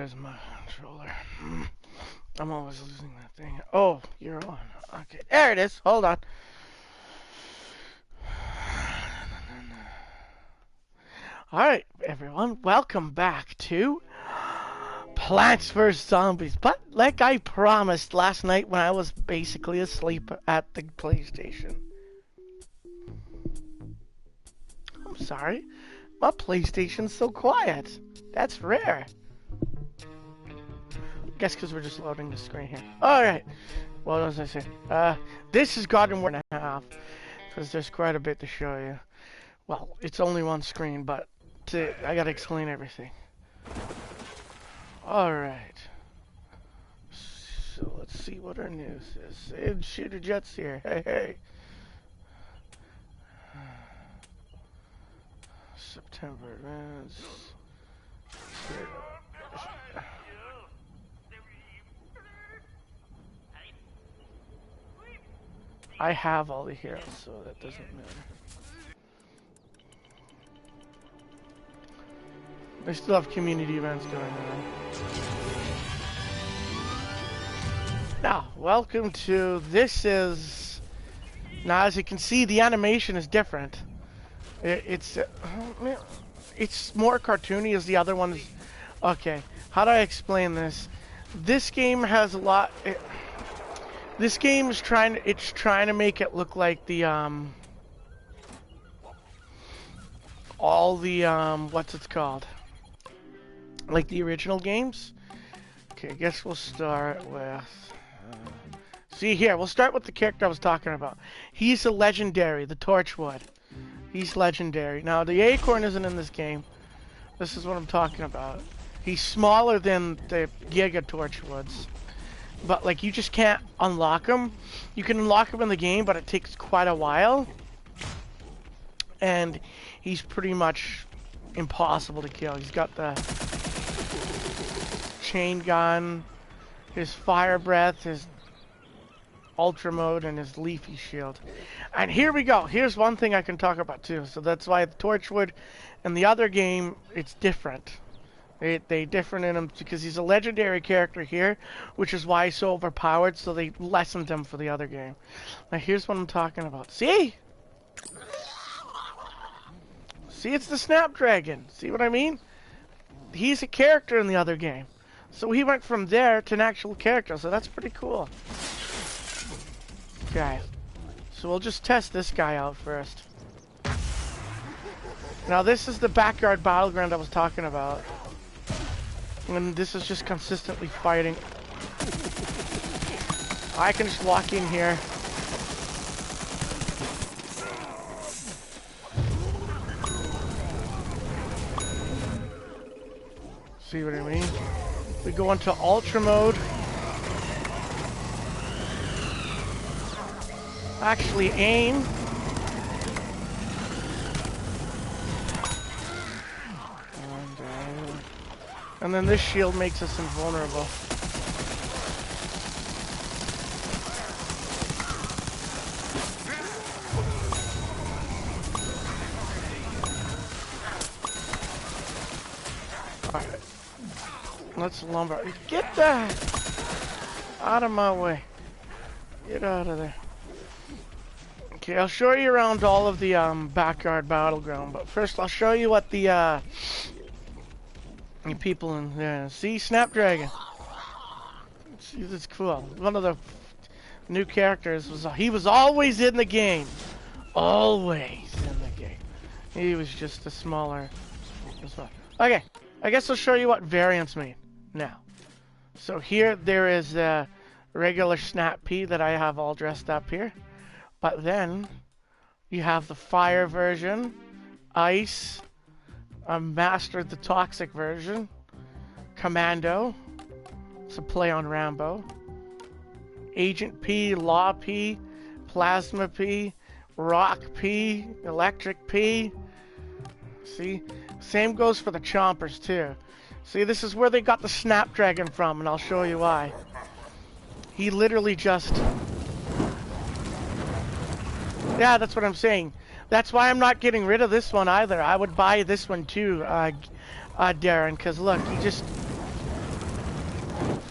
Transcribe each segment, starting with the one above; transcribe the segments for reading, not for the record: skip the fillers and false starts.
Where is my controller? I'm always losing that thing. Oh, you're on. Okay, there it is. Hold on. Alright, everyone. Welcome back to Plants vs. Zombies. But like I promised last night when I was basically asleep at the PlayStation. I'm sorry. My PlayStation's so quiet. That's rare. Guess because we're just loading the screen here. Alright. What was I saying? This has gotten 1.5. Because there's quite a bit to show you. Well, it's only one screen, but I gotta explain everything. Alright. So let's see what our news is. And Shooter Jet's here. Hey, hey. September. I have all the heroes, so that doesn't matter. They still have community events going on. Now, welcome to this is. Now, as you can see, the animation is different. It's more cartoony as the other ones. Okay, how do I explain this? This game has a lot. This game is trying to make it look like the all the what's it called? Like the original games. Okay, I guess we'll start with see here, we'll start with the character I was talking about. He's a legendary, the Torchwood. He's legendary. Now the Acorn isn't in this game. This is what I'm talking about. He's smaller than the Giga Torchwoods. But like you just can't unlock him. You can unlock him in the game, but it takes quite a while. And he's pretty much impossible to kill. He's got the chain gun, his fire breath, his ultra mode, and his leafy shield. And here we go. Here's one thing I can talk about too. So that's why the Torchwood and the other game, it's different. They different in him because he's a legendary character here, which is why he's so overpowered, so they lessened him for the other game. Now here's what I'm talking about. See? See, it's the Snapdragon. See what I mean? He's a character in the other game. So he went from there to an actual character, so that's pretty cool. Okay. So we'll just test this guy out first. Now this is the backyard battleground I was talking about. And this is just consistently fighting. I can just walk in here. See what I mean? We go into ultra mode. Actually aim. And then this shield makes us invulnerable. Alright. Let's lumber. Get that out of my way. Get out of there. Okay, I'll show you around all of the backyard battleground, but first I'll show you what the people in there. See, Snapdragon. See, that's cool. One of the new characters he was always in the game. Always in the game. He was just a smaller. Okay, I guess I'll show you what variants mean now. So here there is the regular Snap P that I have all dressed up here. But then you have the fire version, ice, mastered the toxic version, commando, it's a play on Rambo, agent P, law P, plasma P, rock P, electric P. See, same goes for the chompers too. See, this is where they got the Snapdragon from, and I'll show you why. He literally just... Yeah, that's what I'm saying. That's why I'm not getting rid of this one either. I would buy this one too, Darren, because look,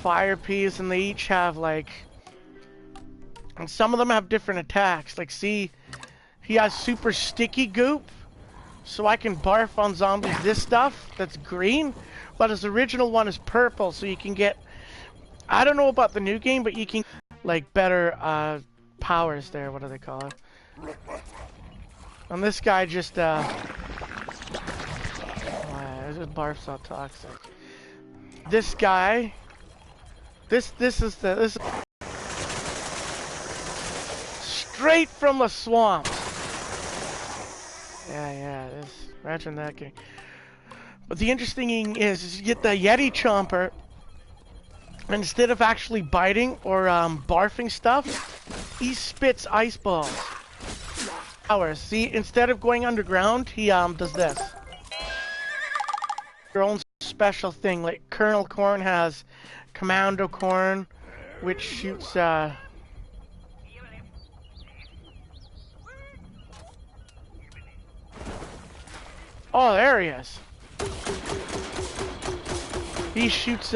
fire peas, and they each have like, and some of them have different attacks. Like, see, he has super sticky goop, so I can barf on zombies this stuff that's green, but his original one is purple, so you can get, I don't know about the new game, but you can like better powers there. What do they call it? And this guy just this barf's so toxic. This guy, this is straight from the swamp. Yeah, imagine that game. But the interesting thing is you get the Yeti Chomper, and instead of actually biting or barfing stuff, he spits ice balls. See, instead of going underground, he does this. Your own special thing, like Colonel Corn has Commando Corn, which shoots oh, there he is. He shoots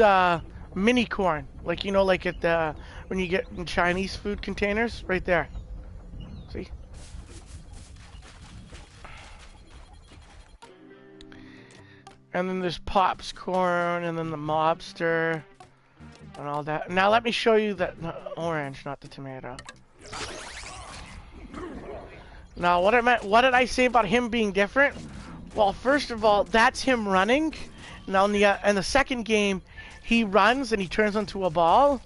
mini corn, like, you know, like at the when you get in Chinese food containers, right there. See? And then there's Pop's corn, and then the mobster, and all that. Now let me show you that orange, not the tomato. Now what did I say about him being different? Well, first of all, that's him running. Now in the second game, he runs and he turns into a ball.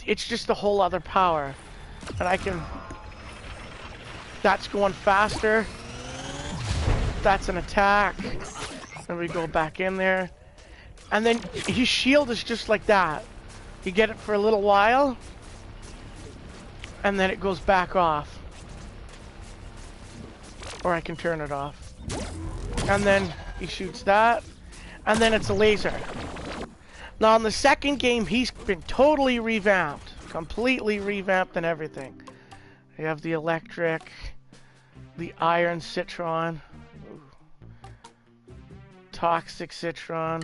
It's just a whole other power, and I can. That's going faster. That's an attack. Then we go back in there. And then his shield is just like that. You get it for a little while, and then it goes back off. Or I can turn it off. And then he shoots that, and then it's a laser. Now in the second game, he's been totally revamped. Completely revamped and everything. You have the electric, the iron citron. Toxic citron.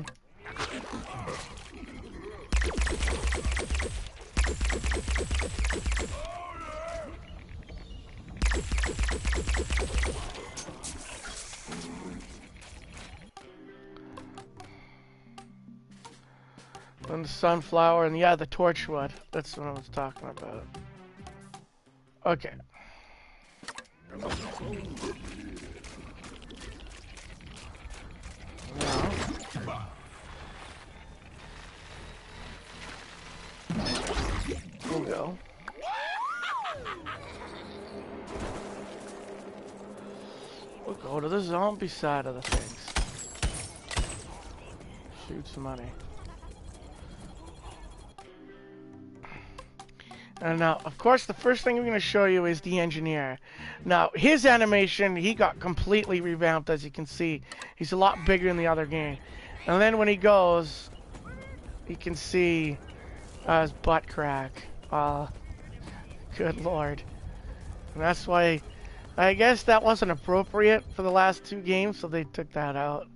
And the sunflower, and yeah, the torchwood. That's what I was talking about. Okay. We'll go. We'll go to the zombie side of the things. Shoot some money. And now, of course, the first thing I'm going to show you is the engineer. Now, his animation, he got completely revamped, as you can see. He's a lot bigger in the other game. And then when he goes, you can see his butt crack. Good lord. And that's why, I guess that wasn't appropriate for the last two games, so they took that out.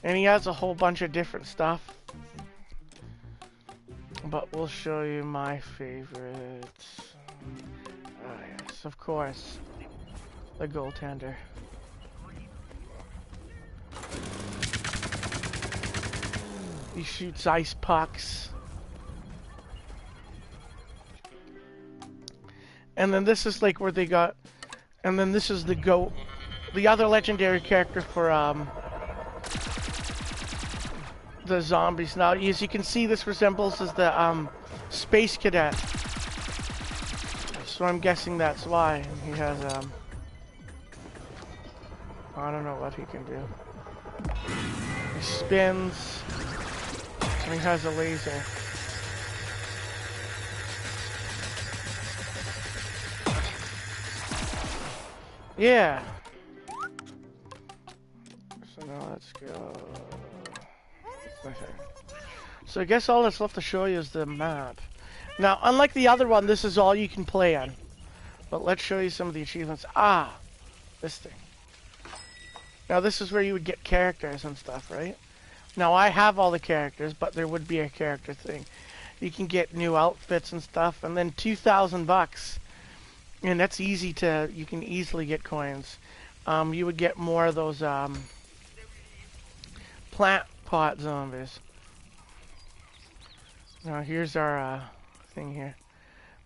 And he has a whole bunch of different stuff. But we'll show you my favorites. Oh yes, of course. The goaltender. He shoots ice pucks. And then this is like where they got, and then this is the other legendary character for the zombies. Now, as you can see, this resembles as the space cadet. So I'm guessing that's why he has I don't know what he can do. He spins, and he has a laser. Yeah. So now let's go. Okay. So I guess all that's left to show you is the map. Now, unlike the other one, this is all you can play on. But let's show you some of the achievements. Ah, this thing. Now this is where you would get characters and stuff, right? Now I have all the characters, but there would be a character thing. You can get new outfits and stuff, and then 2,000 bucks, and that's easy to. You can easily get coins. You would get more of those plant pot zombies. Now here's our thing here,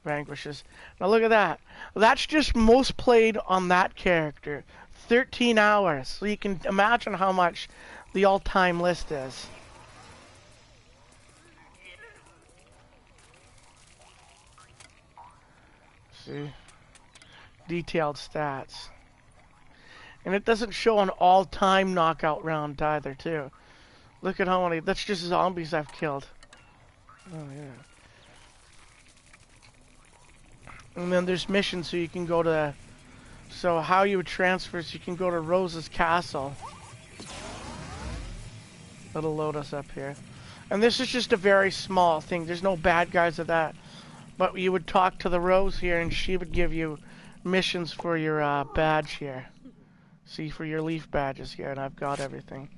vanquishes. Now look at that. That's just most played on that character, 13 hours. So you can imagine how much the all-time list is. See, detailed stats, and it doesn't show an all-time knockout round either. Too. Look at how many. That's just zombies I've killed. Oh yeah. And then there's missions, so you can go to. So how you would transfer is you can go to Rose's castle. It'll load us up here. And this is just a very small thing. There's no bad guys at that. But you would talk to the Rose here, and she would give you missions for your badge here. See, for your leaf badges here, and I've got everything.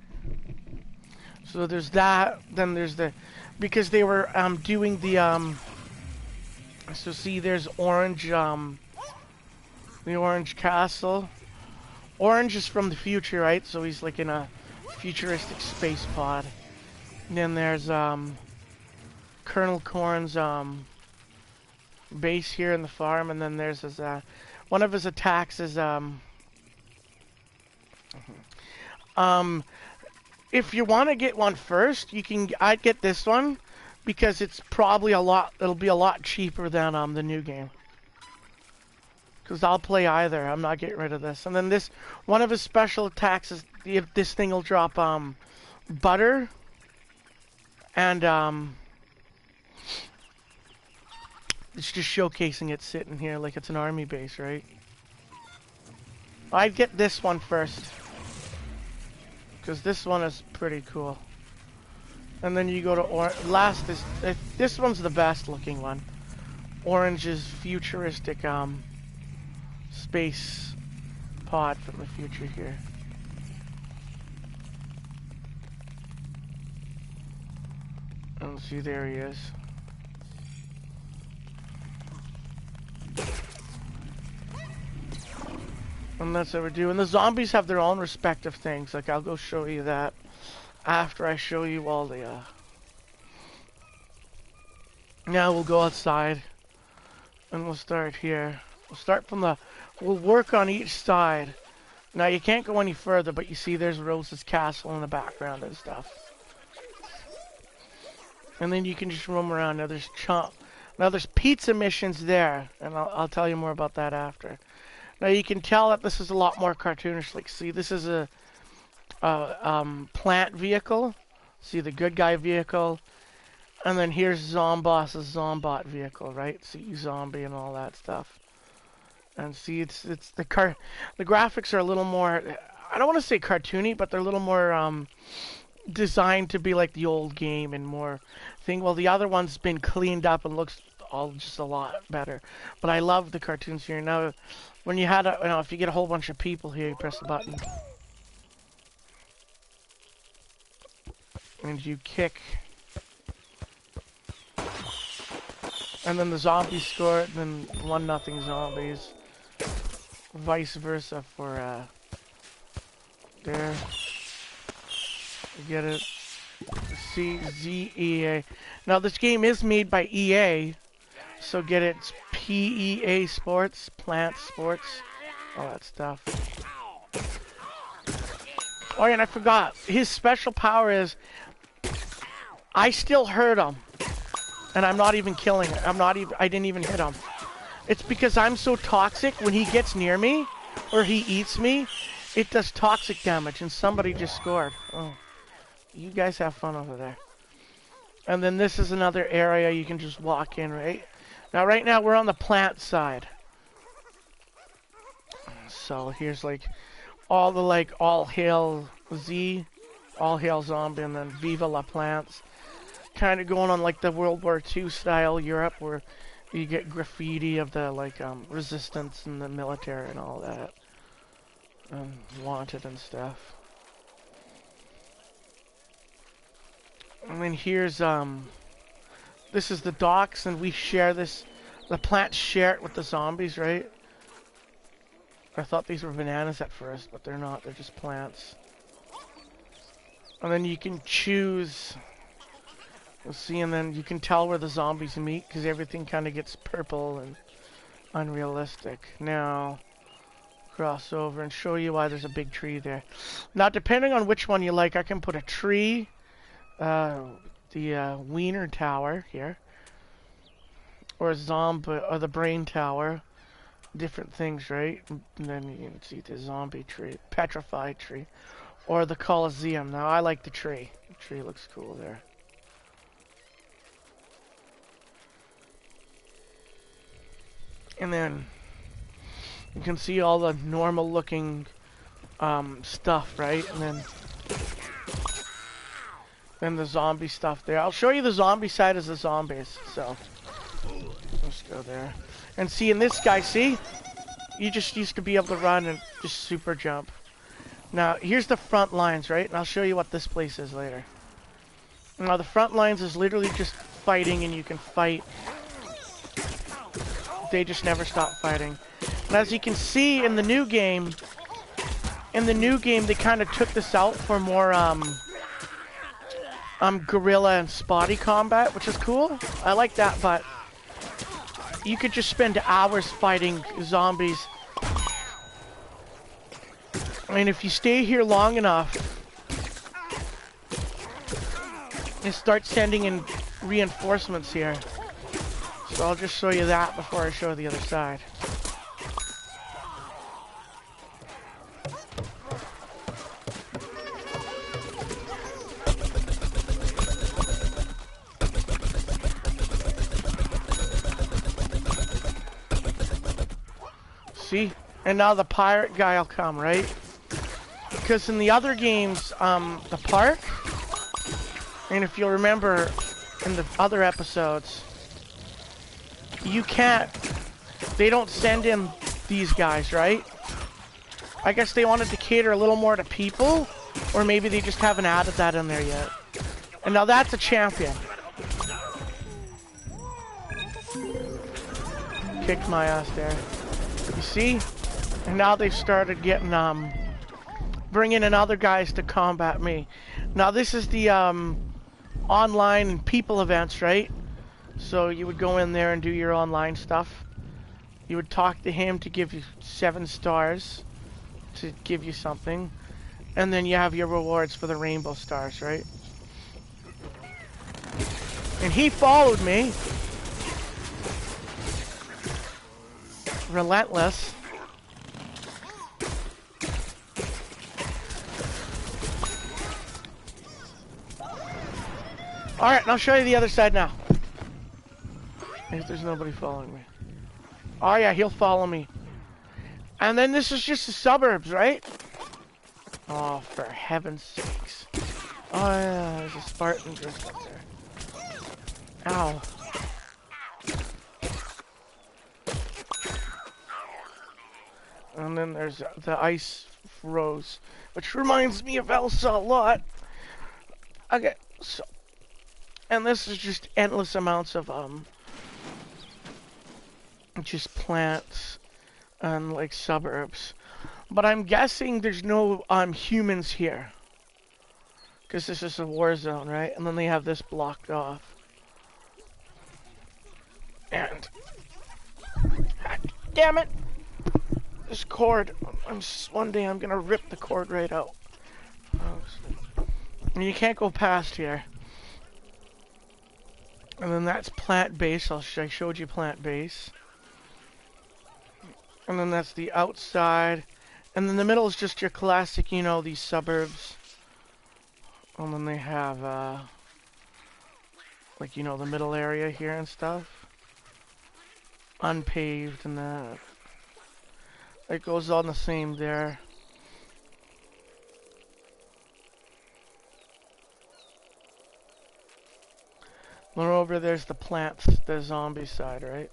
So there's that. Then there's the, because they were doing the so see, there's Orange, the Orange Castle. Orange is from the future, right? So he's like in a futuristic space pod. And then there's Colonel Corn's base here in the farm, and then there's his one of his attacks is if you want to get one first, you can. I'd get this one because it's probably a lot. It'll be a lot cheaper than the new game. Because I'll play either. I'm not getting rid of this. And then this, one of his special attacks is if this thing will drop butter and it's just showcasing it sitting here like it's an army base, right? I'd get this one first. Because this one is pretty cool. And then you go to last is this one's the best looking one. Orange is futuristic space pod from the future here. And see, there he is. And that's what we're doing. The zombies have their own respective things. Like, I'll go show you that after I show you all the, Now we'll go outside. And we'll start here. We'll start from the... We'll work on each side. Now, you can't go any further, but you see there's Rose's castle in the background and stuff. And then you can just roam around. Now, there's pizza missions there. And I'll tell you more about that after. Now you can tell that this is a lot more cartoonish. Like, see, this is a plant vehicle. See the good guy vehicle, and then here's Zomboss's Zombot vehicle, right? See, zombie and all that stuff. And see, it's the graphics are a little more. I don't want to say cartoony, but they're a little more designed to be like the old game and more thing. Well, the other one's been cleaned up and looks all just a lot better. But I love the cartoons here now. When you had if you get a whole bunch of people here, you press the button. And you kick. And then the zombies score it, and then 1-0 zombies. Vice versa for, there. You get it? CZEA. Now this game is made by EA. So get it, it's PEA Sports, Plant Sports, all that stuff. Oh yeah, and I forgot, his special power is, I still hurt him, and I'm not even killing him, I didn't even hit him. It's because I'm so toxic, when he gets near me, or he eats me, it does toxic damage, and somebody just scored. Oh, you guys have fun over there. And then this is another area you can just walk in, right? Now, right now, we're on the plant side. So, here's, like, all the, like, All Hail Z, All Hail Zombie, and then Viva La Plants. Kind of going on, like, the World War II style Europe, where you get graffiti of the, like, resistance and the military and all that. And wanted and stuff. And then here's, this is the docks, and we share this, the plants share it with the zombies, right? I thought these were bananas at first, but they're not, they're just plants. And then you can choose, you'll see, and then you can tell where the zombies meet, because everything kind of gets purple and unrealistic. Now, cross over and show you why there's a big tree there. Now, depending on which one you like, I can put a tree, the Wiener Tower here, or a zombie, or the Brain Tower, different things, right? And then you can see the zombie tree, petrified tree, or the Colosseum. Now, I like the tree. The tree looks cool there. And then you can see all the normal looking stuff, right? And then the zombie stuff there. I'll show you the zombie side as the zombies. So let's go there. And see, in this guy, see? You just used to be able to run and just super jump. Now, here's the front lines, right? And I'll show you what this place is later. Now, the front lines is literally just fighting, and you can fight. They just never stop fighting. And as you can see in the new game, they kind of took this out for more guerrilla and spotty combat, which is cool. I like that, but you could just spend hours fighting zombies. I mean, if you stay here long enough and start sending in reinforcements here. So I'll just show you that before I show the other side. See? And now the pirate guy will come, right? Because in the other games, the park, and if you'll remember in the other episodes, you can't, they don't send in these guys, right? I guess they wanted to cater a little more to people, or maybe they just haven't added that in there yet. And now that's a champion. Kicked my ass there. You see? And now they've started getting, bringing in other guys to combat me. Now this is the, online people events, right? So you would go in there and do your online stuff. You would talk to him to give you 7 stars, to give you something. And then you have your rewards for the rainbow stars, right? And he followed me. Relentless. Alright, and I'll show you the other side now. If there's nobody following me. Oh yeah, he'll follow me. And then this is just the suburbs, right? Oh, for heaven's sakes. Oh yeah, there's a Spartan just up there. Ow. And then there's the ice rose, which reminds me of Elsa a lot. Okay, so, and this is just endless amounts of just plants and like suburbs. But I'm guessing there's no humans here, because this is a war zone, right? And then they have this blocked off. And damn it! This cord, one day I'm gonna rip the cord right out. And you can't go past here. And then that's plant base. I showed you plant base. And then that's the outside. And then the middle is just your classic, you know, these suburbs. And then they have, like, you know, the middle area here and stuff. Unpaved and that. It goes on the same there. Moreover, there's the plants, the zombie side, right?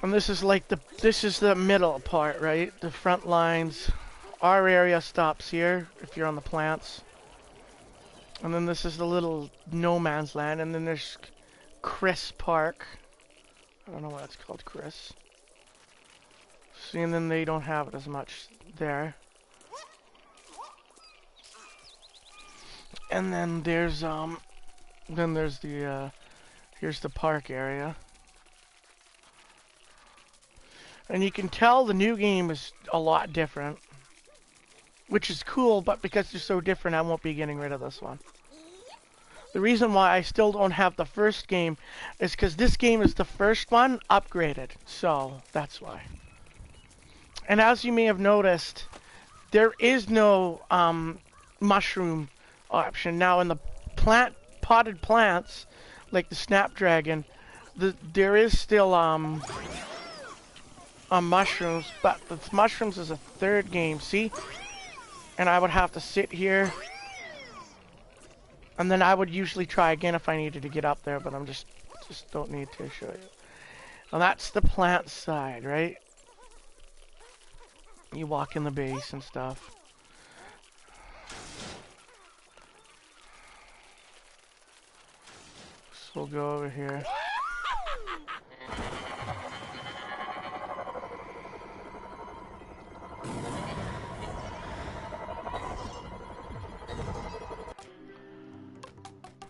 And this is like this is the middle part, right? The front lines, our area stops here if you're on the plants. And then this is the little no man's land, and then there's Chris Park. I don't know why it's called Chris. See, and then they don't have it as much there. And then there's the here's the park area. And you can tell the new game is a lot different, which is cool, but because they're so different, I won't be getting rid of this one. The reason why I still don't have the first game is because this game is the first one upgraded, so that's why. And as you may have noticed, there is no mushroom option. Now in the potted plants, like the snapdragon, there is still mushrooms, but the mushrooms is a third game, see? And I would have to sit here, and then I would usually try again if I needed to get up there, but I'm just don't need to show you. And that's the plant side, right? You walk in the base and stuff. So we'll go over here.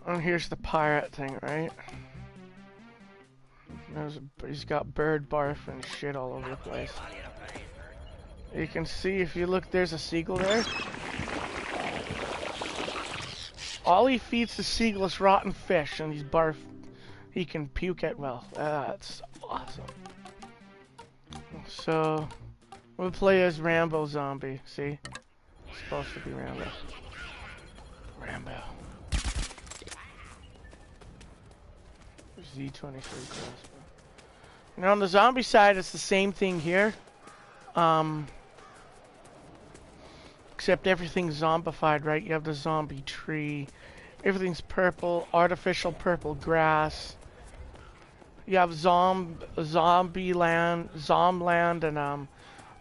And here's the pirate thing, right? He's got bird barf and shit all over the place. You can see if you look, there's a seagull there. All he feeds the seagull is rotten fish, and he's barf. He can puke it well. That's awesome. So we'll play as Rambo Zombie. See, it's supposed to be Rambo. Rambo. Z23 crossbow. Now on the zombie side, it's the same thing here. Except everything's zombified, right? You have the zombie tree. Everything's purple, artificial purple grass. You have zombie land, Zomland, and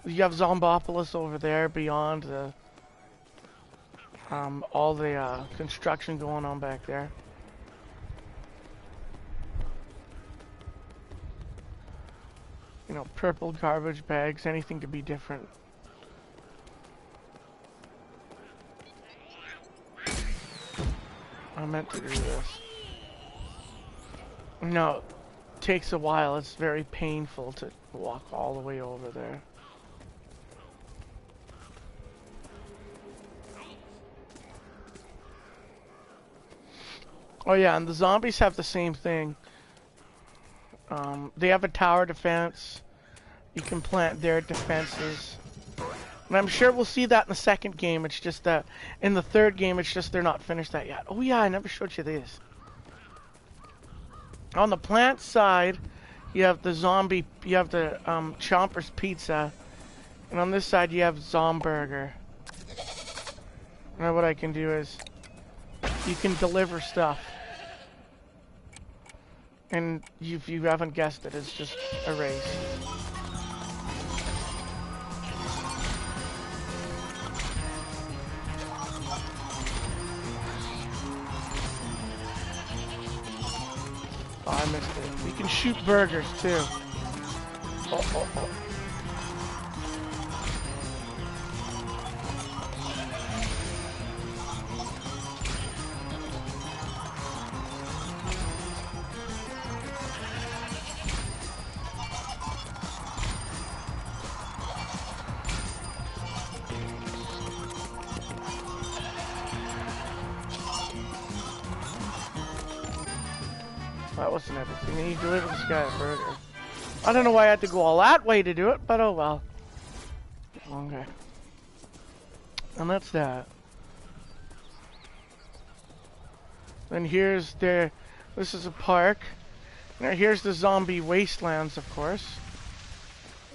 you have Zombopolis over there beyond the all the construction going on back there. You know, purple garbage bags, anything could be different. I meant to do this. No, it takes a while. It's very painful to walk all the way over there. Oh yeah, and the zombies have the same thing. They have a tower defense. You can plant their defenses. And I'm sure we'll see that in the second game. It's just that in the third game, it's just they're not finished that yet. Oh yeah, I never showed you this. On the plant side, you have the zombie, you have the Chomper's Pizza. And on this side, you have Zomburger. Now what I can do is, you can deliver stuff. And if you haven't guessed it, it's just a race. Oh, I missed it. You can shoot burgers too. Oh. That wasn't everything. And you delivered this guy a burger. I don't know why I had to go all that way to do it, but oh well. Okay. And that's that. Then here's this is a park. Now here's the zombie wastelands, of course.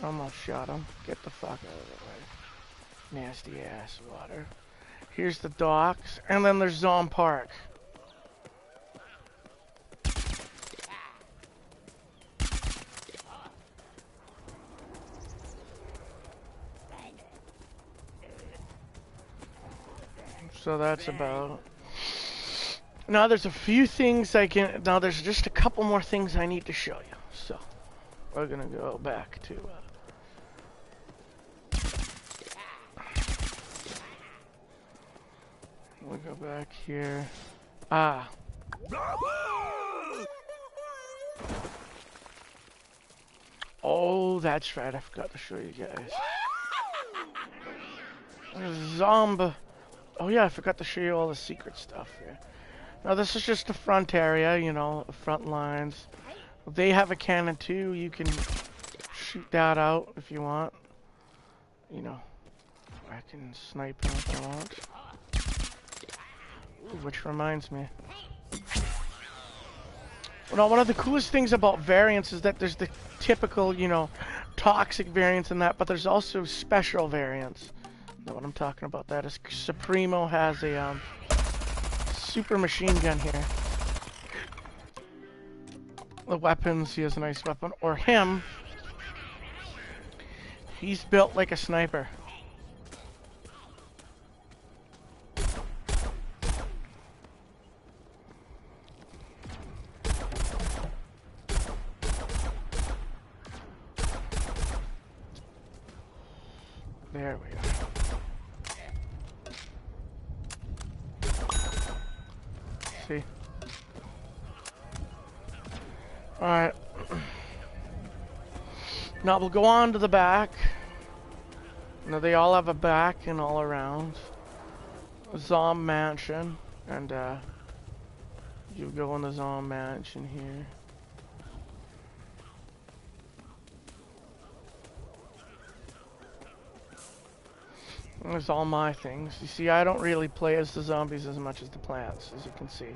Almost shot him. Get the fuck out of the way. Nasty ass water. Here's the docks. And then there's Zom Park. So that's about... Now there's a few things I can... Now there's just a couple more things I need to show you. So, we're gonna go back to... we'll go back here. Ah. Oh, that's right. I forgot to show you guys. There's a zombie. Oh yeah, I forgot to show you all the secret stuff here. Now this is just the front area, you know, the front lines. They have a cannon too. You can shoot that out if you want. You know, I can snipe them if I want. Ooh, which reminds me. Well, one of the coolest things about variants is that there's the typical, you know, toxic variants and that, but there's also special variants. Know what I'm talking about? That is Supremo has a super machine gun here. The weapons, he has a nice weapon. Or him, he's built like a sniper. There we go. See? Alright. Now we'll go on to the back. Now they all have a back and all around. Zom Mansion. And you go in the Zom Mansion here. There's all my things. You see, I don't really play as the zombies as much as the plants, as you can see.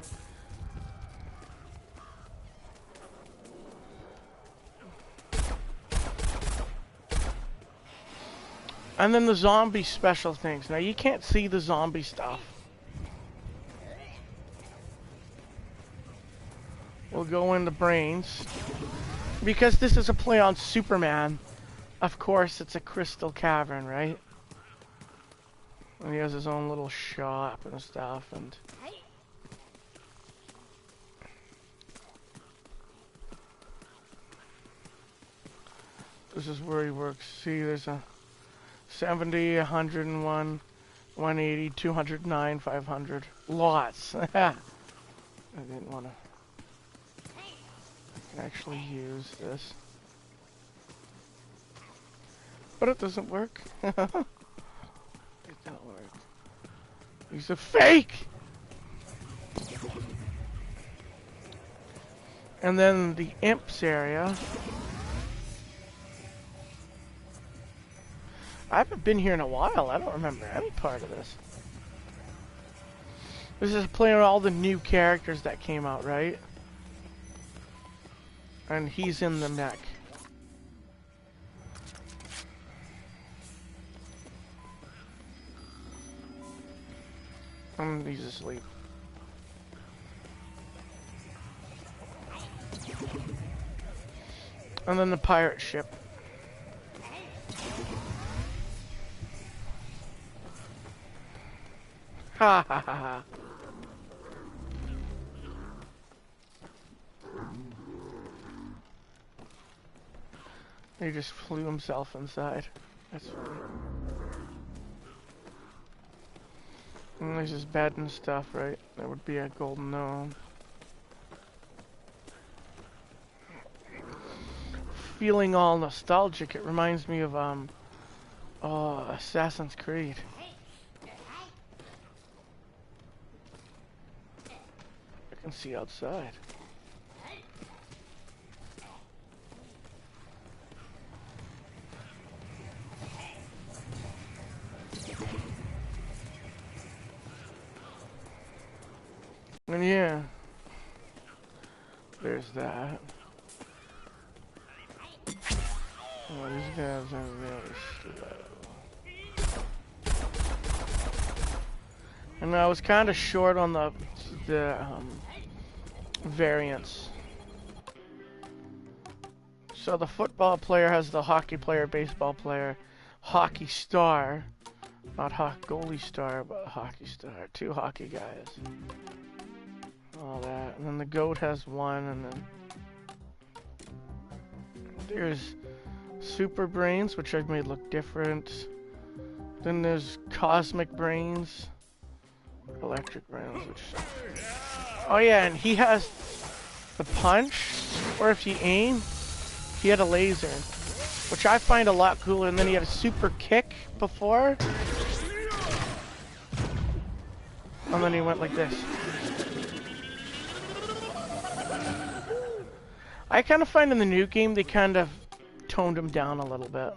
And then the zombie special things. Now, you can't see the zombie stuff. We'll go into brains. Because this is a play on Superman, of course, it's a crystal cavern, right? And he has his own little shop and stuff, and this is where he works. See, there's a 70, 101, 180, 209, 500. Lots. I didn't want to... I can actually use this. But it doesn't work. It don't work. He's a fake! And then the imps area. I haven't been here in a while. I don't remember any part of this. This is playing all the new characters that came out, right? And he's in the mech. He's asleep. And then the pirate ship. Ha ha ha ha. He just flew himself inside. That's funny. And there's his bed and stuff, right? There would be a golden gnome. Feeling all nostalgic, it reminds me of, Assassin's Creed. I can see outside. And yeah, there's that. Oh, these guys are really slow. And I was kind of short on the variants. So the football player has the hockey player, baseball player, hockey star. Not goalie star, but hockey star. 2 hockey guys. All that. And then the goat has 1, and then there's super brains, which I've made look different. Then there's cosmic brains. Electric brains, which... Oh yeah, and he has the punch, or if you aim, he had a laser, which I find a lot cooler. And then he had a super kick before. And then he went like this. I kind of find in the new game they kind of toned him down a little bit,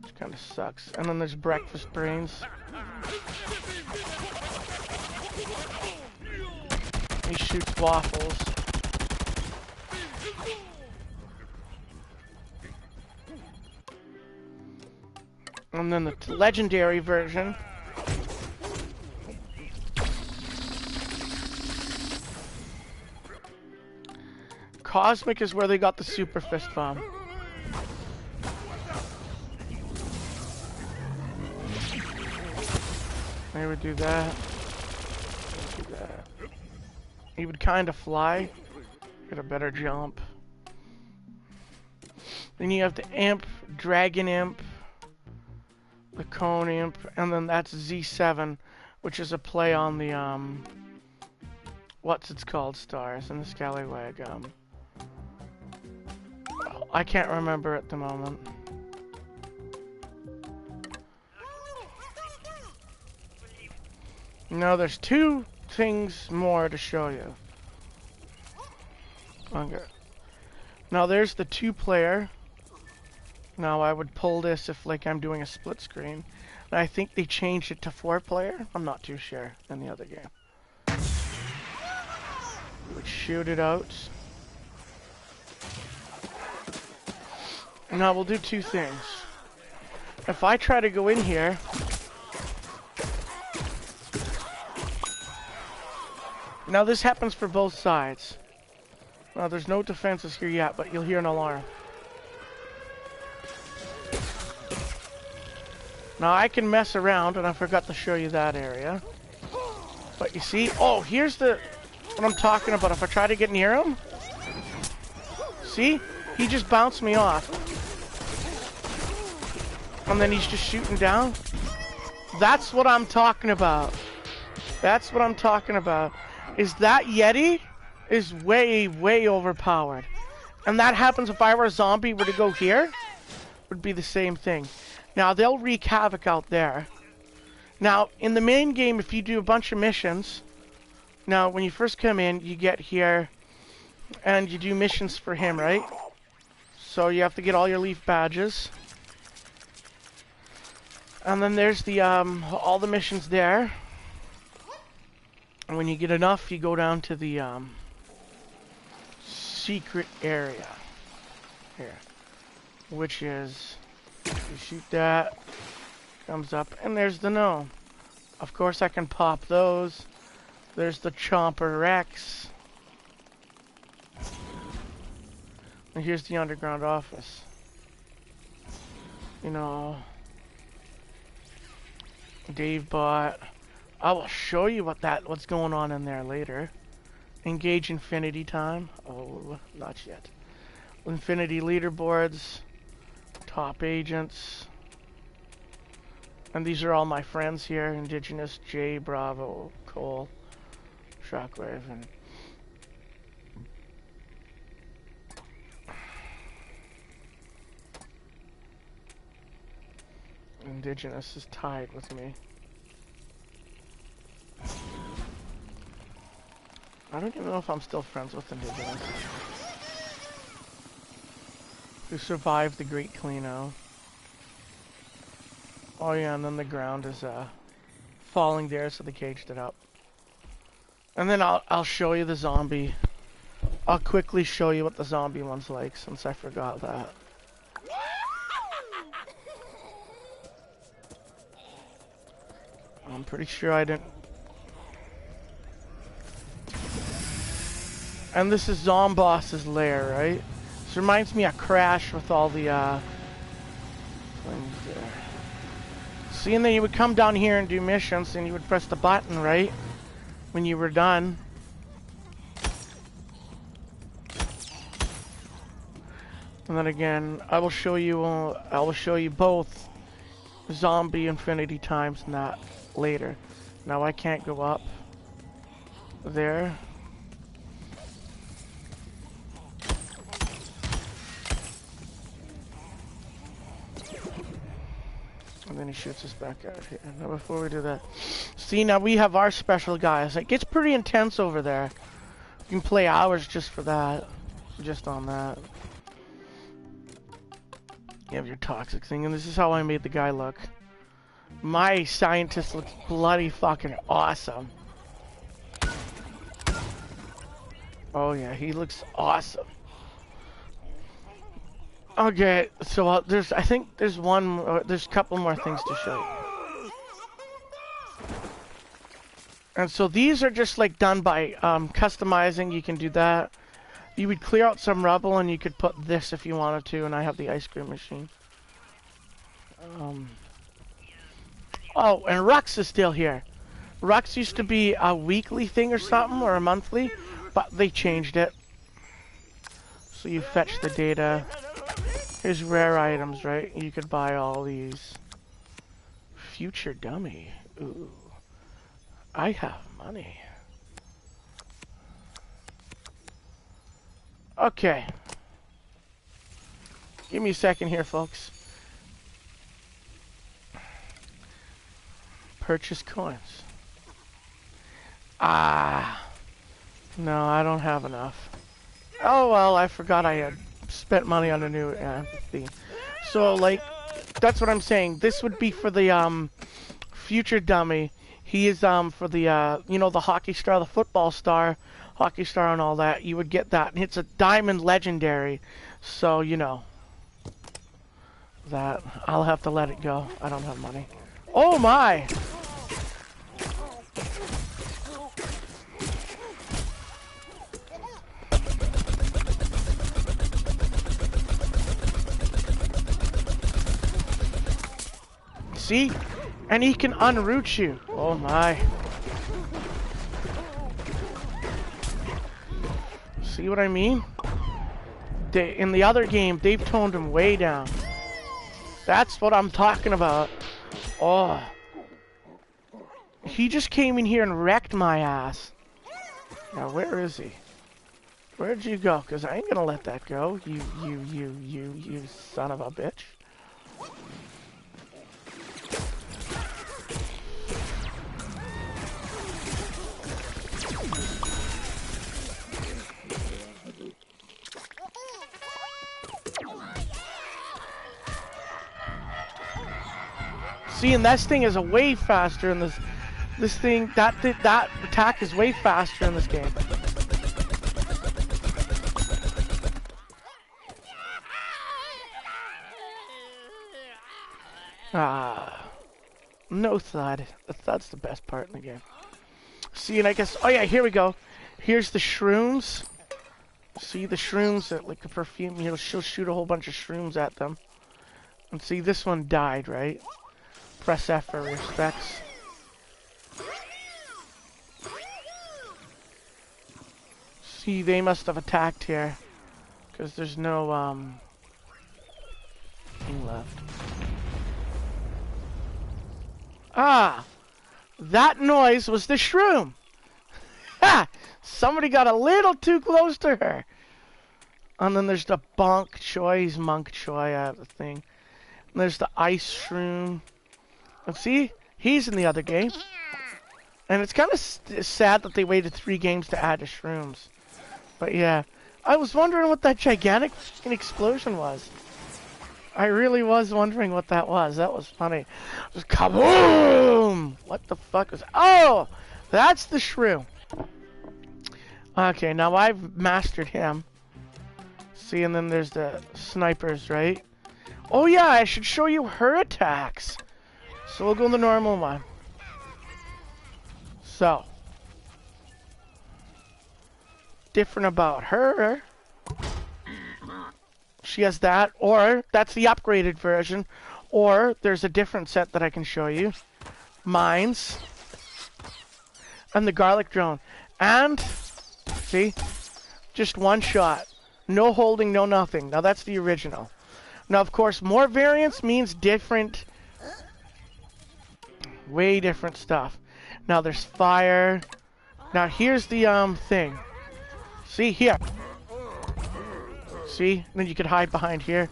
which kind of sucks. And then there's breakfast brains. He shoots waffles. And then the legendary version. Cosmic is where they got the super fist bomb. They would do that. Do that. He would kind of fly, get a better jump. Then you have the imp, dragon imp, the cone imp, and then that's Z7, which is a play on the what's it's called stars in the scallywag. I can't remember at the moment. No, there's 2 things more to show you. Okay. Now there's the 2-player. Now I would pull this if like I'm doing a split screen. And I think they changed it to 4-player. I'm not too sure in the other game. You would shoot it out. Now we'll do 2 things. If I try to go in here, now this happens for both sides. Now there's no defenses here yet, but you'll hear an alarm. Now I can mess around, and I forgot to show you that area. But you see, oh, here's what I'm talking about. If I try to get near him, see? He just bounced me off. And then he's just shooting down. That's what I'm talking about. That's what I'm talking about. Is that Yeti is way, way overpowered. And that happens if I were a zombie were to go here. Would be the same thing. Now, they'll wreak havoc out there. Now, in the main game, if you do a bunch of missions... Now, when you first come in, you get here... And you do missions for him, right? So you have to get all your leaf badges. And then there's the, all the missions there. And when you get enough, you go down to the, secret area. Here. Which is, you shoot that, comes up, and there's the gnome. Of course I can pop those. There's the Chomper Rex. And here's the underground office. You know, Dave bought. I will show you what's going on in there later. Engage infinity time. Oh, not yet. Infinity leaderboards. Top agents. And these are all my friends here. Indigenous, Jay, Bravo, Cole, Shockwave, and Indigenous is tied with me. I don't even know if I'm still friends with Indigenous. Who survived the Great Clean-out. Oh yeah, and then the ground is falling there, so they caged it up. And then I'll show you the zombie. I'll quickly show you what the zombie one's like, since I forgot that. I'm pretty sure I didn't. And this is Zomboss's lair, right? This reminds me of Crash with all the things there. See, and then you would come down here and do missions, and you would press the button, right? When you were done. And then again, I will show you both zombie infinity times and that later. Now I can't go up there. And then he shoots us back out here. Now before we do that, see, now we have our special guys. It gets pretty intense over there. You can play hours just for that. Just on that. You have your toxic thing, and this is how I made the guy look. My scientist looks bloody fucking awesome. Oh yeah, he looks awesome. Okay, so I think there's a couple more things to show you. And so these are just like done by customizing. You can do that. You would clear out some rubble and you could put this if you wanted to, and I have the ice cream machine. Oh, and Rux is still here. Rux used to be a weekly thing or something, or a monthly, but they changed it. So you fetch the data. Here's rare items, right? You could buy all these. Future dummy. Ooh. I have money. Okay. Give me a second here, folks. Purchase coins. Ah. No, I don't have enough. Oh, well, I forgot I had spent money on a new thing. So, like, that's what I'm saying. This would be for the, future dummy. He is, for the, you know, the hockey star, the football star, hockey star and all that. You would get that. And it's a diamond legendary. So, you know. That. I'll have to let it go. I don't have money. Oh, my! See? And he can unroot you. Oh my. See what I mean? In the other game, they've toned him way down. That's what I'm talking about. Oh. He just came in here and wrecked my ass. Now, where is he? Where'd you go? Because I ain't gonna let that go. You son of a bitch. See, and this thing is a way faster in this thing. That attack is way faster in this game. Ah, no thud. That's the best part in the game. See, and I guess, oh yeah, here we go. Here's the shrooms. See the shrooms that, like the perfume, you know, she'll shoot a whole bunch of shrooms at them. And see, this one died, right? Press F for respects. See, they must have attacked here. Because there's no, thing left. Ah! That noise was the shroom! Ha! Somebody got a little too close to her. And then there's the bonk choi's monk choi, I have the thing. And there's the ice shroom. And see, he's in the other game. And it's kind of sad that they waited 3 games to add the shrooms. But yeah, I was wondering what that gigantic explosion was. I really was wondering what that was. That was funny. Just kaboom! What the fuck was... Oh! That's the shroom. Okay, now I've mastered him. See, and then there's the snipers, right? Oh yeah, I should show you her attacks. So we'll go the normal one. So. Different about her. She has that, or that's the upgraded version. Or there's a different set that I can show you. Mines. And the garlic drone. And, see? Just one shot. No holding, no nothing. Now that's the original. Now, of course, more variants means different... way different stuff. Now there's fire. Now here's the thing. See here. See? And then you could hide behind here.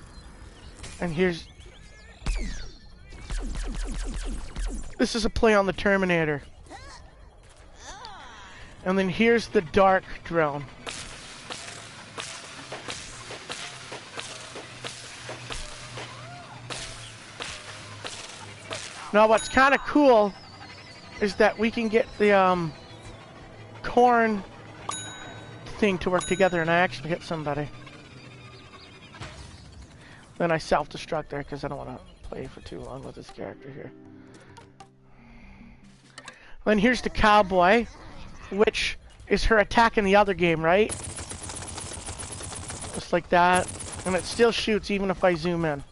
And here's... This is a play on the Terminator. And then here's the dark drone. Now what's kind of cool is that we can get the corn thing to work together, and I actually hit somebody. Then I self-destruct there because I don't want to play for too long with this character here. Then here's the cowboy, which is her attack in the other game, right? Just like that. And it still shoots even if I zoom in.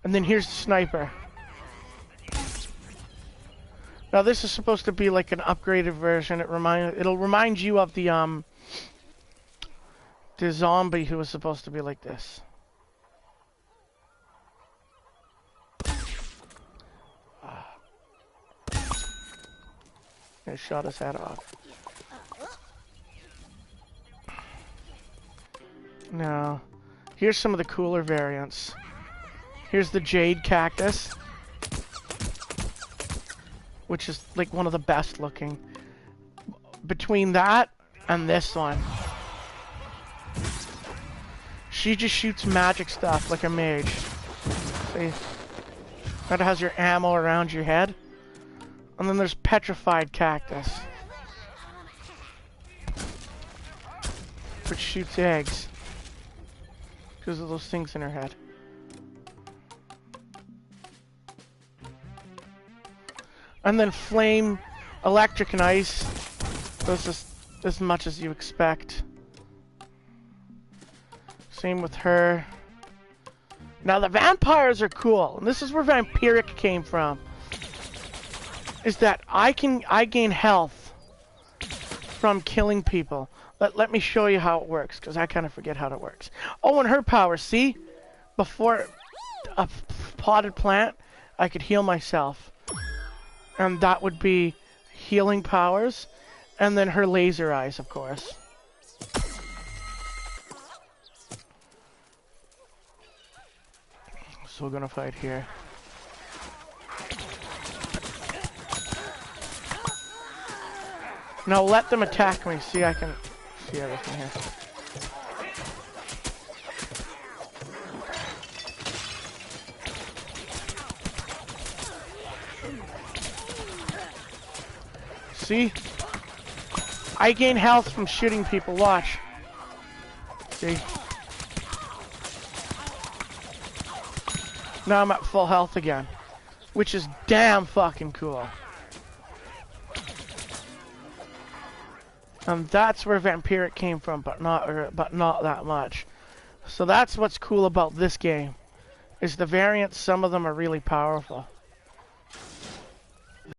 And then here's the sniper. Now this is supposed to be like an upgraded version. It'll remind you of the zombie who was supposed to be like this. I shot his head off. Now, here's some of the cooler variants. Here's the jade cactus, which is like one of the best looking. Between that and this one, she just shoots magic stuff like a mage. See? That has your ammo around your head. And then there's petrified cactus, which shoots eggs because of those things in her head. And then flame, electric, and ice. Those as much as you expect. Same with her. Now the vampires are cool, and this is where vampiric came from. Is that I gain health from killing people. Let me show you how it works, because I kind of forget how it works. Oh, and her power, see? Before a potted plant, I could heal myself. And that would be healing powers. And then her laser eyes, of course. So we're gonna fight here. Now let them attack me. See, I can see everything here. See? I gain health from shooting people. Watch. See? Now I'm at full health again. Which is damn fucking cool. And that's where vampiric came from, but not that much. So that's what's cool about this game. Is the variants, some of them are really powerful.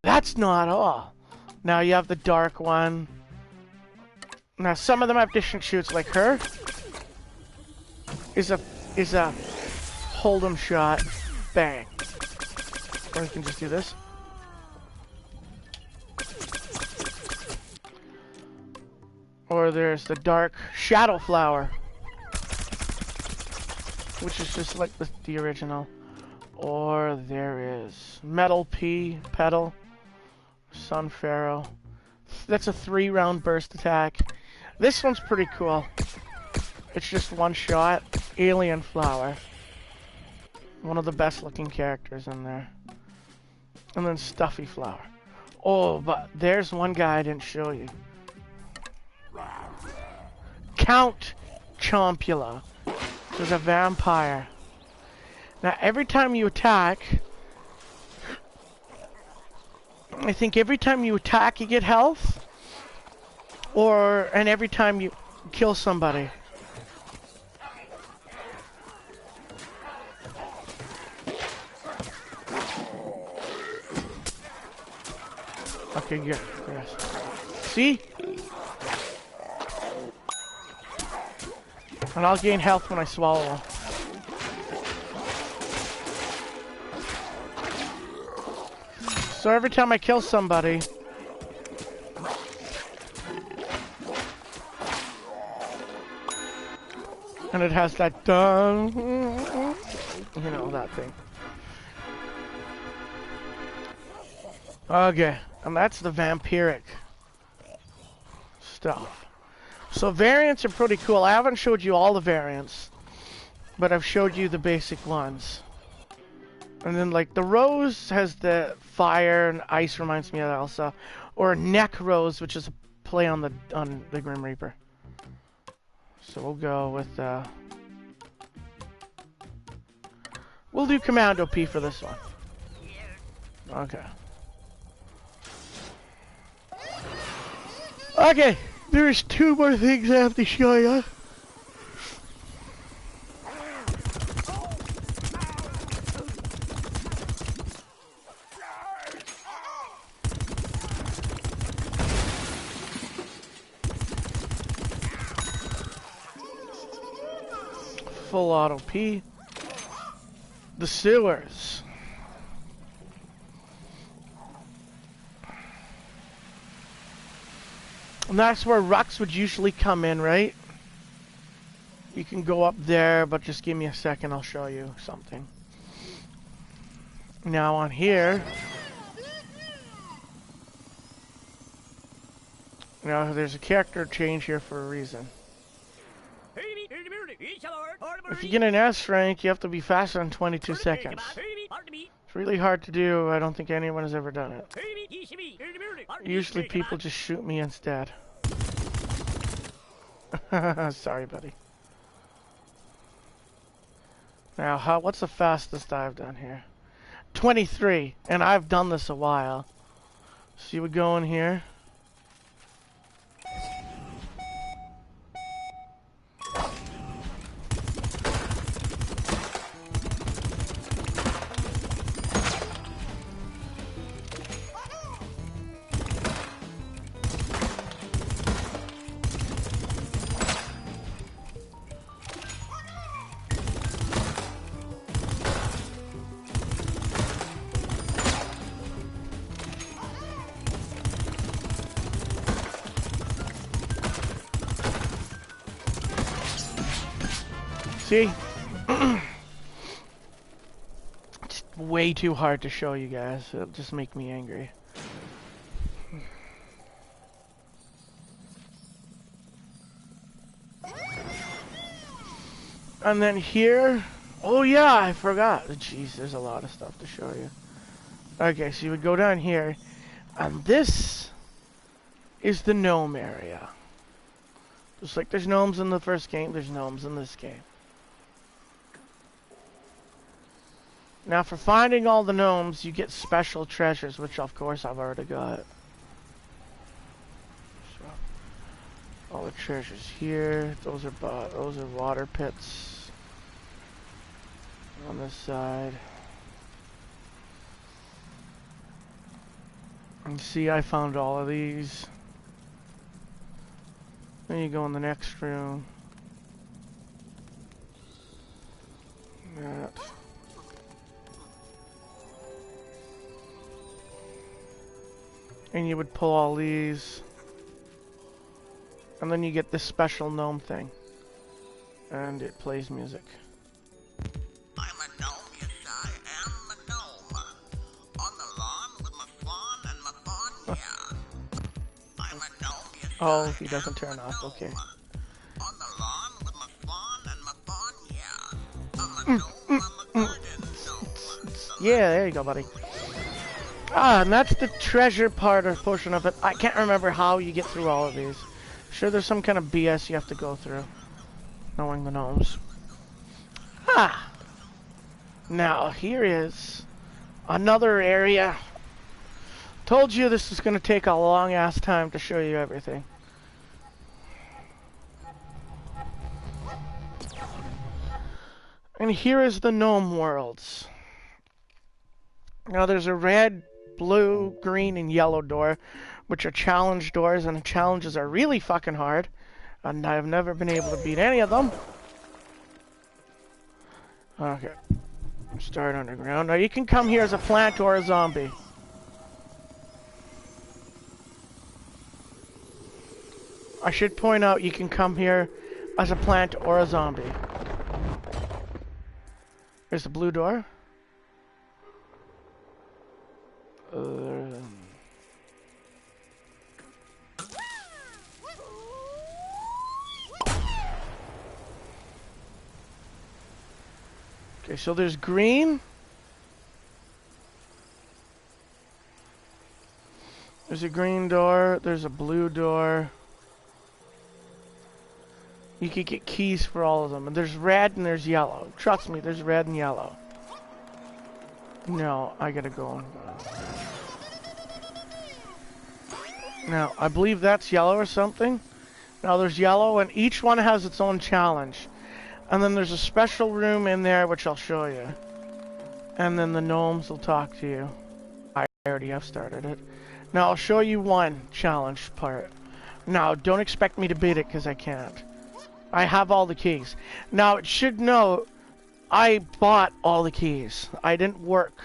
That's not all. Now you have the dark one. Now some of them have different shoots, like her is a hold'em shot, bang. Or you can just do this. Or there's the dark shadow flower, which is just like the original. Or there is metal pea petal, sun pharaoh. That's a 3-round burst attack. This one's pretty cool. It's just one shot. Alien flower. One of the best looking characters in there. And then stuffy flower. Oh, but there's one guy I didn't show you. Count Chompula. There's a vampire. Now every time you attack, I think every time you attack you get health, and every time you kill somebody. Okay, good. Yes. See? And I'll gain health when I swallow. So every time I kill somebody, and it has that dun, you know, that thing. Okay, and that's the vampiric stuff. So variants are pretty cool. I haven't showed you all the variants, but I've showed you the basic ones. And then like the rose has the fire and ice, reminds me of Elsa, or neck rose, which is a play on the Grim Reaper. So we'll go with we'll do Commando P for this one. Okay. Okay, there's two more things I have to show you. Full auto P. The sewers. And that's where Rux would usually come in, right? You can go up there, but just give me a second, I'll show you something. Now on here, now there's a character change here for a reason. If you get an S rank, you have to be faster than 22 seconds. It's really hard to do. I don't think anyone has ever done it. Usually people just shoot me instead. Sorry, buddy. Now, what's the fastest I've done here? 23, and I've done this a while. So you would go in here. See? It's way too hard to show you guys. It'll just make me angry. And then here... Oh yeah, I forgot. Jeez, there's a lot of stuff to show you. Okay, so you would go down here. And this is the gnome area. Just like there's gnomes in the first game, there's gnomes in this game. Now for finding all the gnomes, you get special treasures, which of course I've already got. So, all the treasures here, those are water pits. On this side. And see, I found all of these. Then you go in the next room. That. And you would pull all these. And then you get this special gnome thing. And it plays music. I'm a gnome, yes I am a gnome. On the lawn with my swan and my fawn, yeah. I'm a gnome, yes Oh, he doesn't turn off, okay. On the lawn with my swan and my fawn, yeah. I'm a gnome, I'm a garden gnome. Yeah, there you go, buddy. Ah, and that's the treasure part or portion of it. I can't remember how you get through all of these. Sure, there's some kind of BS you have to go through. Knowing the gnomes. Ah! Now, here is another area. Told you this is going to take a long-ass time to show you everything. And here is the gnome worlds. Now, there's a red blue, green, and yellow door, which are challenge doors, and the challenges are really fucking hard. And I've never been able to beat any of them. Okay. Start underground. Now you can come here as a plant or a zombie. I should point out you can come here as a plant or a zombie. There's the blue door. Okay, so there's green. There's a green door. There's a blue door. You can get keys for all of them. And there's red and there's yellow. Trust me, there's red and yellow. No, I gotta go. Now, I believe that's yellow or something. Now there's yellow, and each one has its own challenge. And then there's a special room in there, which I'll show you. And then the gnomes will talk to you. I already have started it. Now I'll show you one challenge part. Now, don't expect me to beat it, because I can't. I have all the keys. Now, it should know, I bought all the keys. I didn't work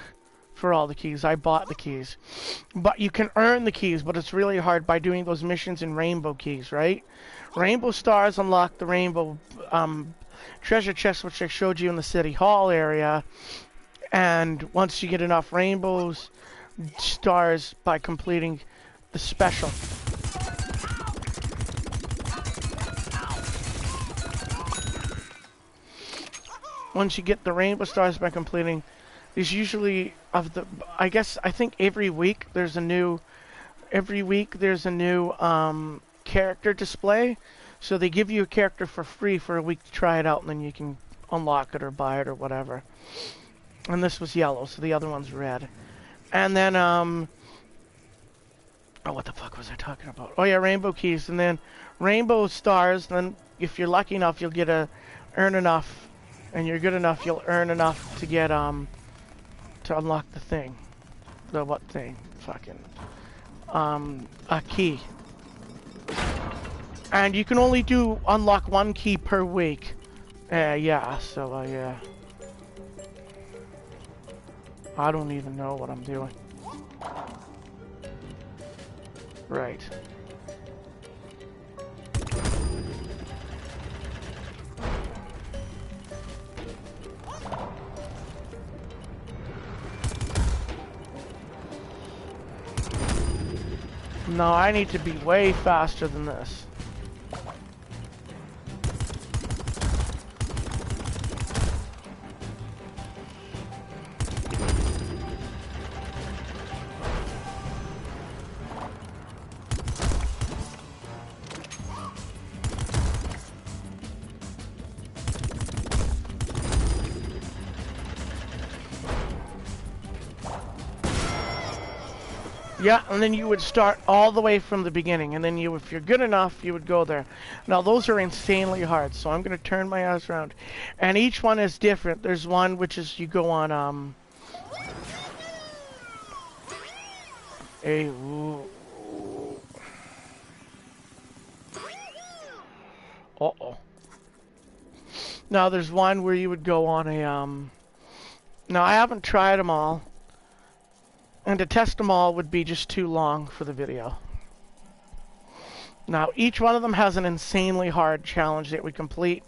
for all the keys. I bought the keys. But you can earn the keys, but it's really hard by doing those missions in rainbow keys, right? Rainbow stars unlock the rainbow treasure chest, which I showed you in the City Hall area. And once you get enough rainbows stars by completing the special. Once you get the rainbow stars by completing, there's usually I think every week there's a new character display. So they give you a character for free for a week to try it out, and then you can unlock it or buy it or whatever. And this was yellow, so the other one's red. And then oh, what the fuck was I talking about? Oh yeah, rainbow keys, and then rainbow stars. Then if you're lucky enough, you'll get earn enough. And you're good enough, you'll earn enough to get, to unlock the thing. The what thing? Fucking, a key. And you can only unlock one key per week. Yeah, so, yeah. I don't even know what I'm doing. Right. No, I need to be way faster than this. Yeah, and then you would start all the way from the beginning, and then if you're good enough, you would go there. Now, those are insanely hard, so I'm going to turn my ass around. And each one is different. There's one which is you go on, uh-oh. Now, there's one where you would go on a, now, I haven't tried them all. And to test them all would be just too long for the video. Now, each one of them has an insanely hard challenge that we complete,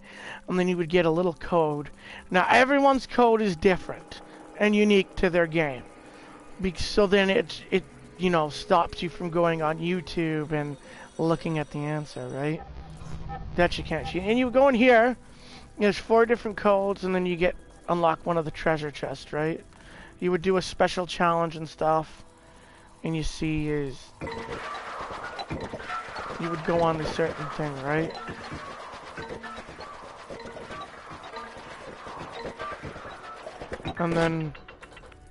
and then you would get a little code. Now, everyone's code is different and unique to their game. So then it stops you from going on YouTube and looking at the answer, right? That you can't cheat. And you go in here, there's 4 different codes, and then you unlock one of the treasure chests, right? You would do a special challenge and stuff, and you would go on a certain thing, right? And then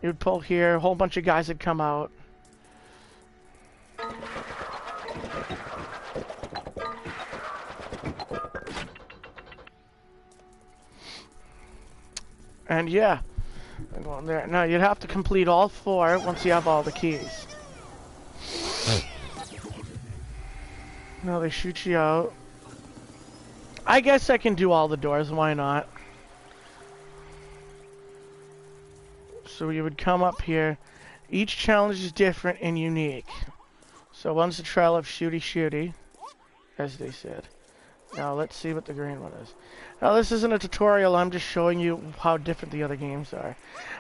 you would pull here, a whole bunch of guys would come out. And yeah. Well, there. Now you'd have to complete all 4 once you have all the keys. Now they shoot you out. I guess I can do all the doors, why not? So you would come up here. Each challenge is different and unique. So one's a trial of shooty, as they said. Now let's see what the green one is. Now this isn't a tutorial, I'm just showing you how different the other games are.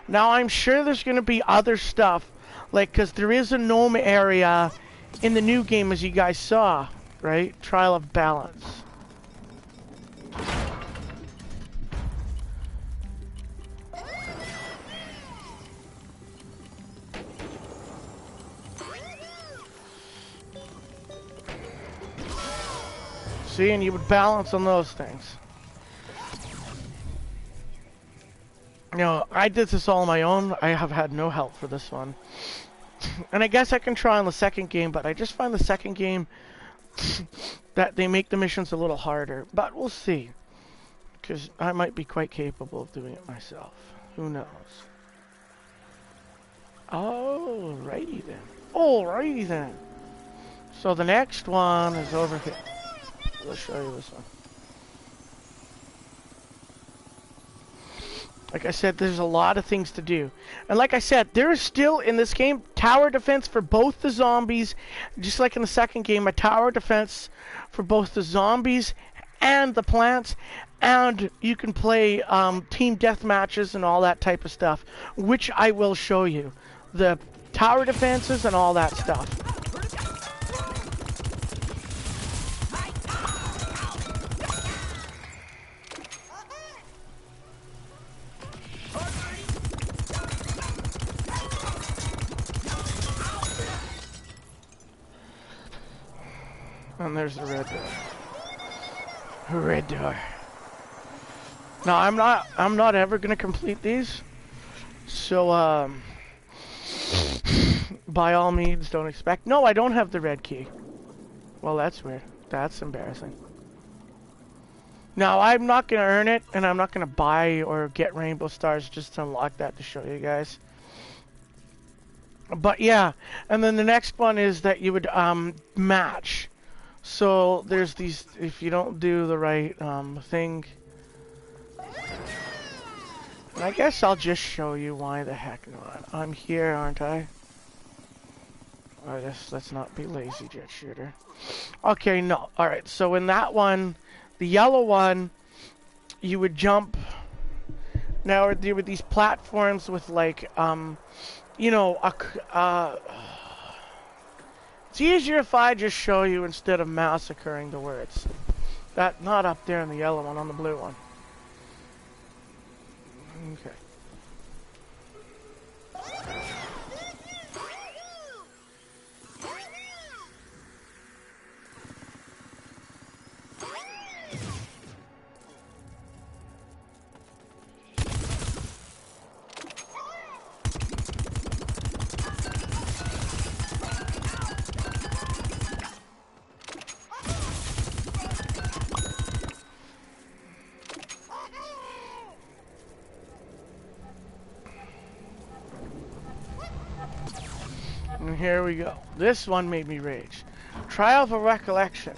Now I'm sure there's going to be other stuff, like, because there is a gnome area in the new game, as you guys saw, right? Trial of balance. See, and you would balance on those things. You know, I did this all on my own. I have had no help for this one. And I guess I can try on the second game, but I just find the second game that they make the missions a little harder. But we'll see. Because I might be quite capable of doing it myself. Who knows? Alrighty then. Alrighty then. So the next one is over here. Let's show you this one. Like I said, there's a lot of things to do. And like I said, there is still, in this game, tower defense for both the zombies. Just like in the second game, a tower defense for both the zombies and the plants. And you can play team death matches and all that type of stuff, which I will show you. The tower defenses and all that stuff. And there's the red door. Red door. Now I'm not ever gonna complete these. So by all means don't expect. No, I don't have the red key. Well, that's weird. That's embarrassing. Now I'm not gonna earn it, and I'm not gonna buy or get rainbow stars just to unlock that to show you guys. But yeah, and then the next one is that you would match. So there's these, if you don't do the right thing, and I guess I'll just show you why the heck not. I'm here, aren't I? I guess let's not be lazy, jet shooter. Okay, no. Alright, so in that one, the yellow one, you would jump. Now there were these platforms with like, you know, it's easier if I just show you instead of massacring the words. That, not up there in the yellow one, on the blue one. Okay. And here we go. This one made me rage. Trial of a recollection.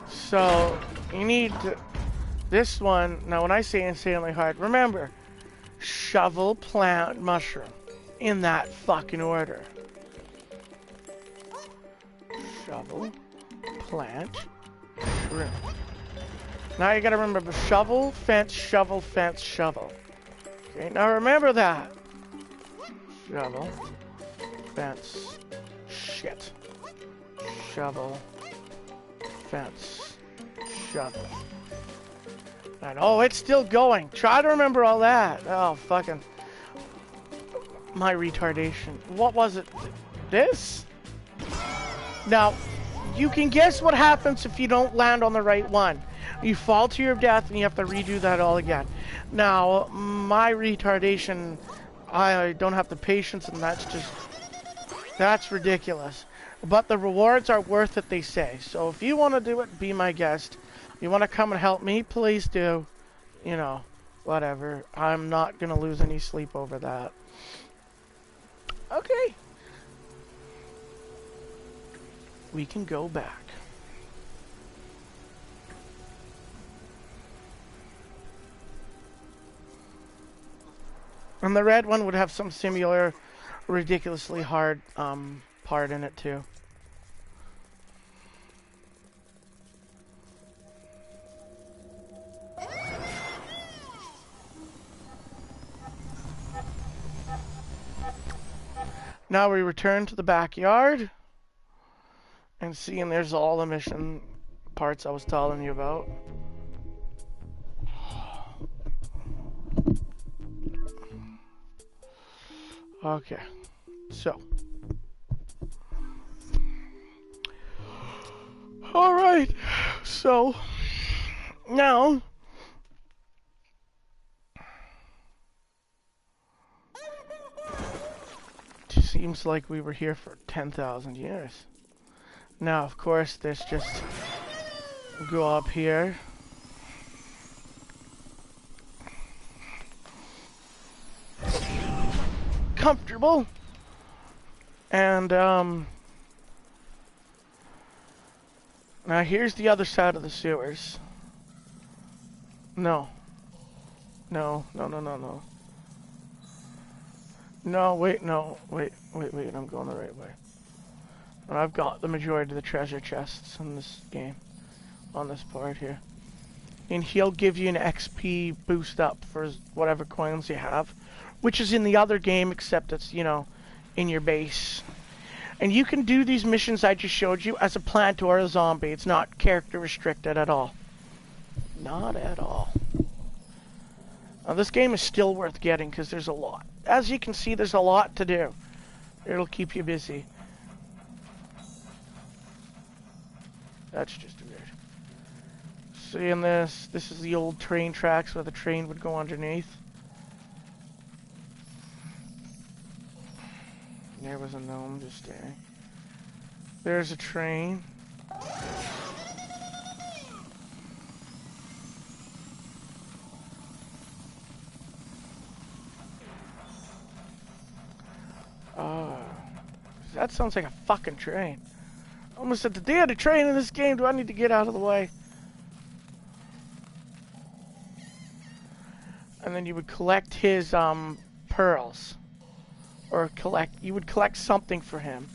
So, you need to... This one, now when I say insanely hard, remember, shovel, plant, mushroom. In that fucking order. Shovel, plant, mushroom. Now you gotta remember, shovel, fence, shovel, fence, shovel. Okay, now remember that. Shovel, fence, shit. Shovel, fence, shovel. And oh, it's still going. Try to remember all that. Oh, fucking. My retardation. What was it? This? Now, you can guess what happens if you don't land on the right one. You fall to your death and you have to redo that all again. Now, my retardation, I don't have the patience, and that's ridiculous. But the rewards are worth it, they say. So if you want to do it, be my guest. You want to come and help me, please do. You know, Whatever. I'm not gonna lose any sleep over that. Okay. We can go back. And the red one would have some similar ridiculously hard part in it too. Now we return to the backyard and seeing there's all the mission parts I was telling you about. Okay, so. Alright, so now it seems like we were here for 10,000 years. Now, of course, there's just go up here. Comfortable. And, now here's the other side of the sewers. No. No, no, no, no, no. No, wait, no. Wait, I'm going the right way. And I've got the majority of the treasure chests in this game. On this part here. And he'll give you an XP boost up for whatever coins you have. Which is in the other game, except it's, you know, in your base. And you can do these missions I just showed you as a plant or a zombie. It's not character restricted at all. Not at all. Now this game is still worth getting because there's a lot. As you can see, there's a lot to do. It'll keep you busy. That's just weird. Seeing this is the old train tracks where the train would go underneath. There was a gnome just there. There's a train. That sounds like a fucking train. I almost said, did they have a train in this game? Do I need to get out of the way? And then you would collect his pearls. Or you would collect something for him.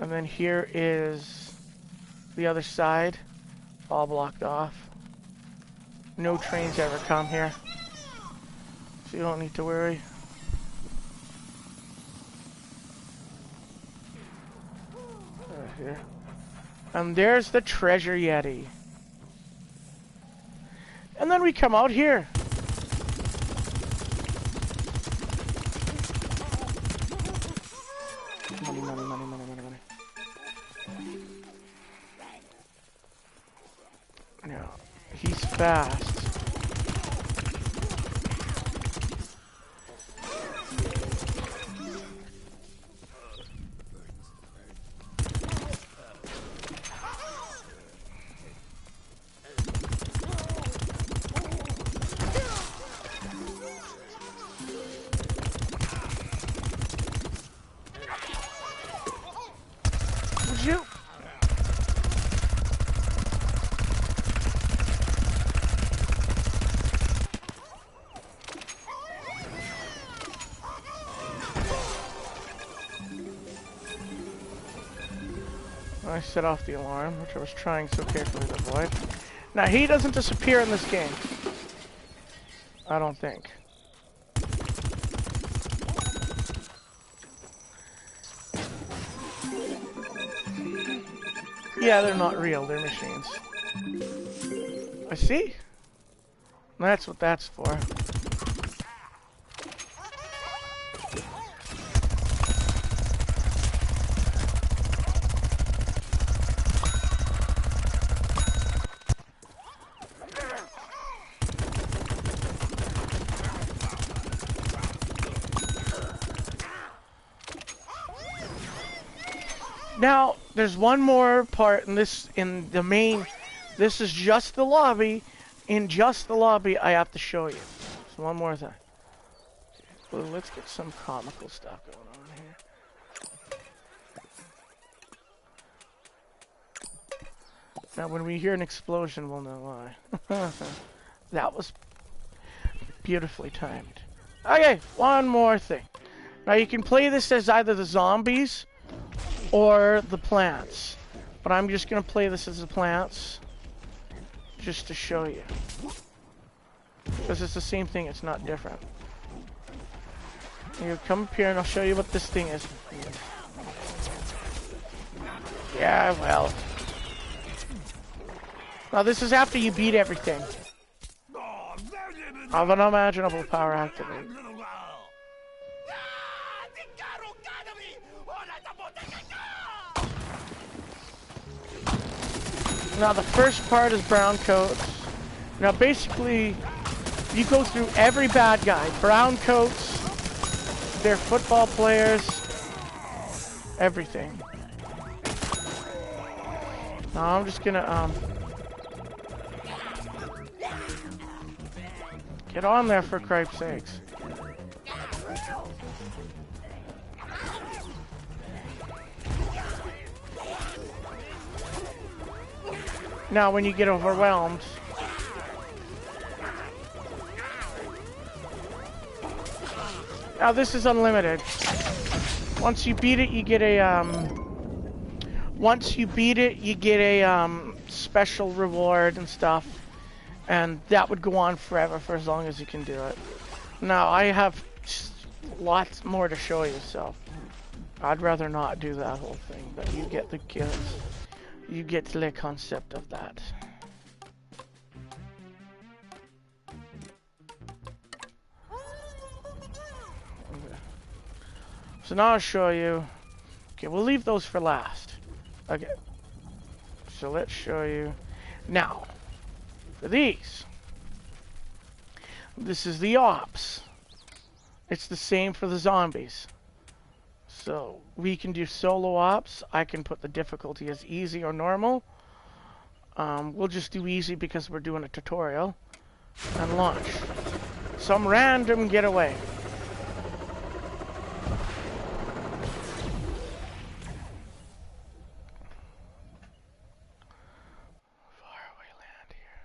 And then here is the other side, all blocked off. No trains ever come here, so you don't need to worry. Here. And there's the treasure yeti. And then we come out here. Money, money, money, money, money, money. Now, he's fast. I set off the alarm, which I was trying so carefully to avoid. Now, he doesn't disappear in this game. I don't think. Yeah, they're not real, they're machines. I see. That's what that's for. Now, there's one more part in the main. This is just the lobby. In just the lobby, I have to show you. So one more thing. Well, let's get some comical stuff going on here. Now, when we hear an explosion, we'll know why. That was beautifully timed. Okay, one more thing. Now, you can play this as either the zombies or the plants. But I'm just going to play this as the plants just to show you. Because it's the same thing, it's not different. You come up here and I'll show you what this thing is. Yeah, well. Now this is after you beat everything. Of an unimaginable power activate. Now the first part is brown coats. Now basically, you go through every bad guy. Brown coats, they're football players, everything. Now I'm just gonna get on there for cripe's sakes. Now when you get overwhelmed, now this is unlimited. Once you beat it, you get a special reward and stuff, and that would go on forever for as long as you can do it. Now I have lots more to show you, so I'd rather not do that whole thing, but you get the kills. You get the concept of that. Okay. So now I'll show you. Okay, we'll leave those for last. Okay. So let's show you. Now, for these. This is the ops. It's the same for the zombies. So we can do solo ops. I can put the difficulty as easy or normal. We'll just do easy because we're doing a tutorial. And launch. Some random getaway. Faraway land here.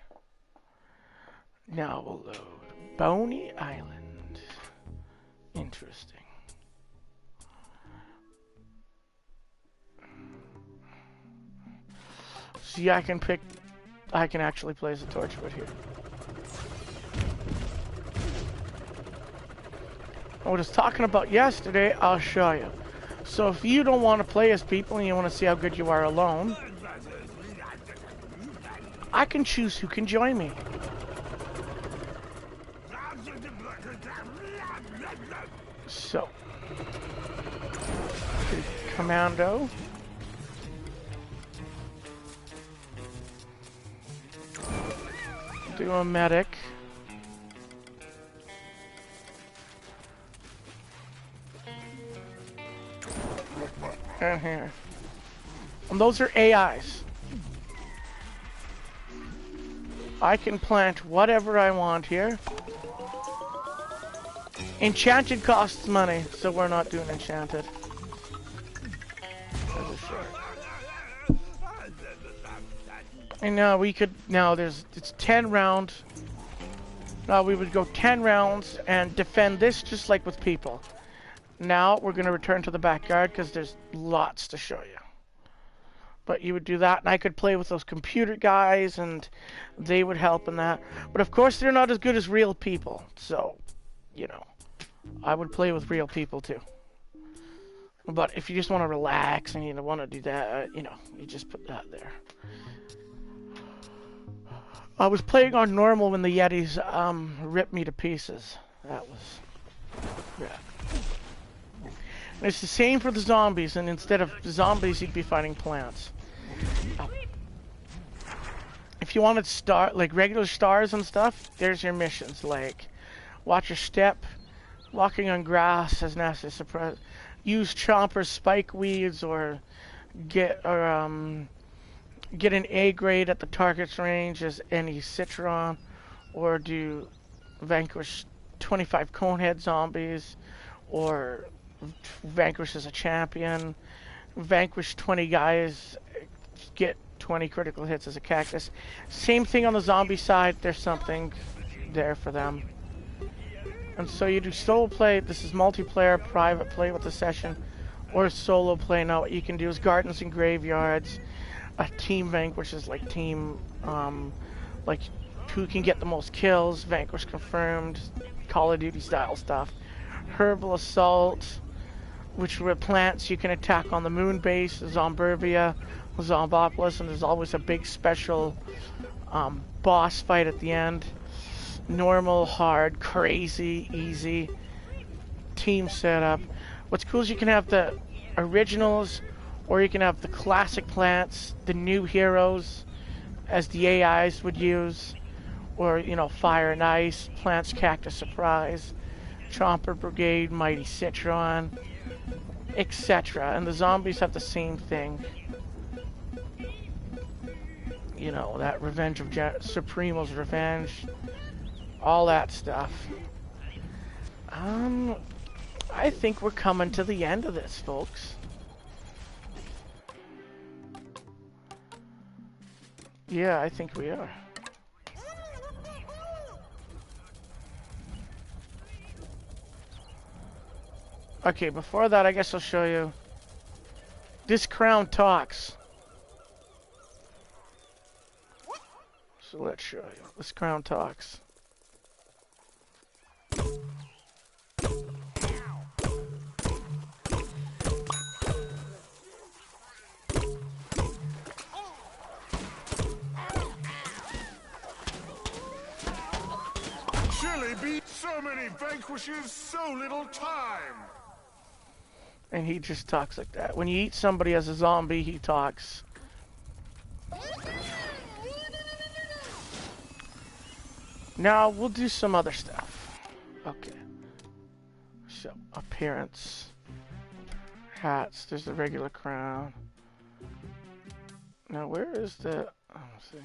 Now we'll load Boney Island. Interesting. See, I can actually place a torchwood here. What I was talking about yesterday, I'll show you. So if you don't want to play as people and you want to see how good you are alone, I can choose who can join me. So, Commando. Do a medic. And here. And those are AIs. I can plant whatever I want here. Enchanted costs money, so we're not doing enchanted. And now we could, it's 10 rounds. Now we would go 10 rounds and defend this just like with people. Now we're going to return to the backyard because there's lots to show you. But you would do that, and I could play with those computer guys, and they would help in that. But of course, they're not as good as real people. So, you know, I would play with real people too. But if you just want to relax and you don't want to do that, you know, you just put that there. I was playing on normal when the Yetis ripped me to pieces. That was, yeah. And it's the same for the zombies, and instead of zombies, you'd be fighting plants. If you wanted like regular stars and stuff, there's your missions. Like, watch your step, walking on grass as nasty surprise, use chompers, spike weeds, or get an A grade at the target's range as any citron, or do vanquish 25 conehead zombies, or vanquish as a champion, vanquish 20 guys, get 20 critical hits as a cactus. Same thing on the zombie side, there's something there for them. And so you do solo play, this is multiplayer, private play with the session, or solo play. Now what you can do is gardens and graveyards, a team vanquish is like team, like who can get the most kills, vanquish confirmed, Call of Duty style stuff. Herbal assault, which were plants you can attack on the moon base, Zomburbia, Zombopolis, and there's always a big special boss fight at the end. Normal, hard, crazy, easy, team setup. What's cool is you can have the originals, or you can have the classic plants, the new heroes, as the AIs would use, or, you know, Fire and Ice, Plants, Cactus, Surprise, Chomper Brigade, Mighty Citron, etc. And the zombies have the same thing. You know, that Revenge of Supremo's Revenge, all that stuff. I think we're coming to the end of this, folks. Yeah, I think we are. Okay, before that, I guess I'll show you. This crown talks. So let's show you. This crown talks. Chili beat so many vanquishes, so little time. And he just talks like that. When you eat somebody as a zombie, he talks. Now, we'll do some other stuff. Okay. So, appearance. Hats. There's the regular crown. Now, where is the... Oh, let's see.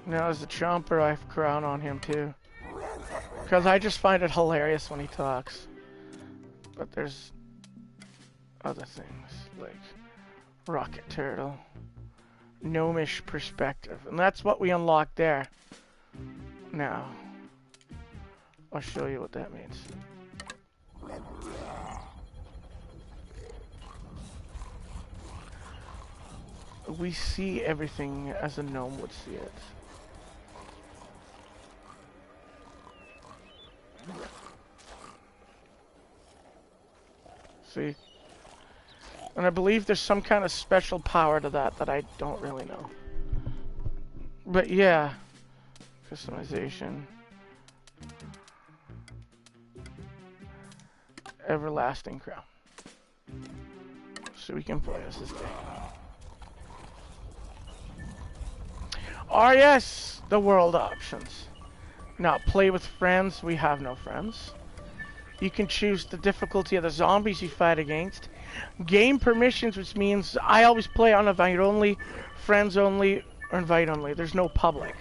Now as the Chomper, I have crown on him too. Because I just find it hilarious when he talks. But there's other things, like Rocket Turtle, Gnomish Perspective. And that's what we unlocked there. Now, I'll show you what that means. We see everything as a gnome would see it. See? And I believe there's some kind of special power to that that I don't really know. But yeah. Customization. Everlasting Crown. So we can play as this guy. Oh yes! The world options. Now, play with friends. We have no friends. You can choose the difficulty of the zombies you fight against. Game permissions, which means I always play on invite only, friends only, or invite only. There's no public.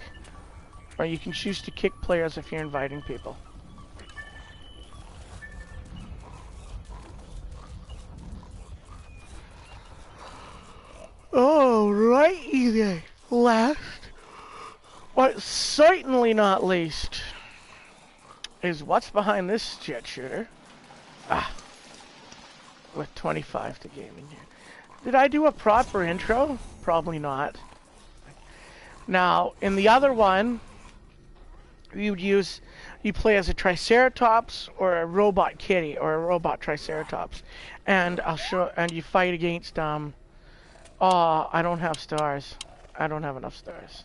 Or you can choose to kick players if you're inviting people. Alrighty then. Last, but certainly not least, is what's behind this jet shooter. Ah, with 25 to gaming here. Did I do a proper intro? Probably not. Now, in the other one, you play as a Triceratops or a robot kitty or a robot Triceratops, and you fight against oh, I don't have stars. I don't have enough stars.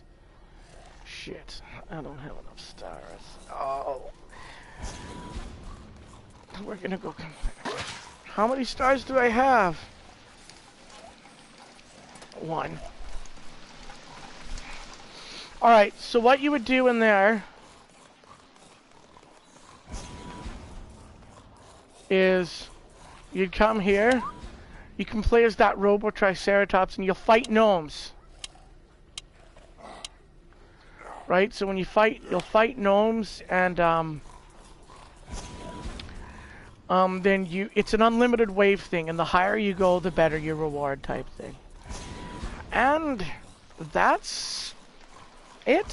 Shit, I don't have enough stars. Oh. We're gonna go. How many stars do I have? one. Alright, so what you would do in there is you'd come here, you can play as that Robo Triceratops and you'll fight gnomes. Right, so when you fight, you'll fight gnomes and then it's an unlimited wave thing, and the higher you go, the better your reward type thing. And that's it.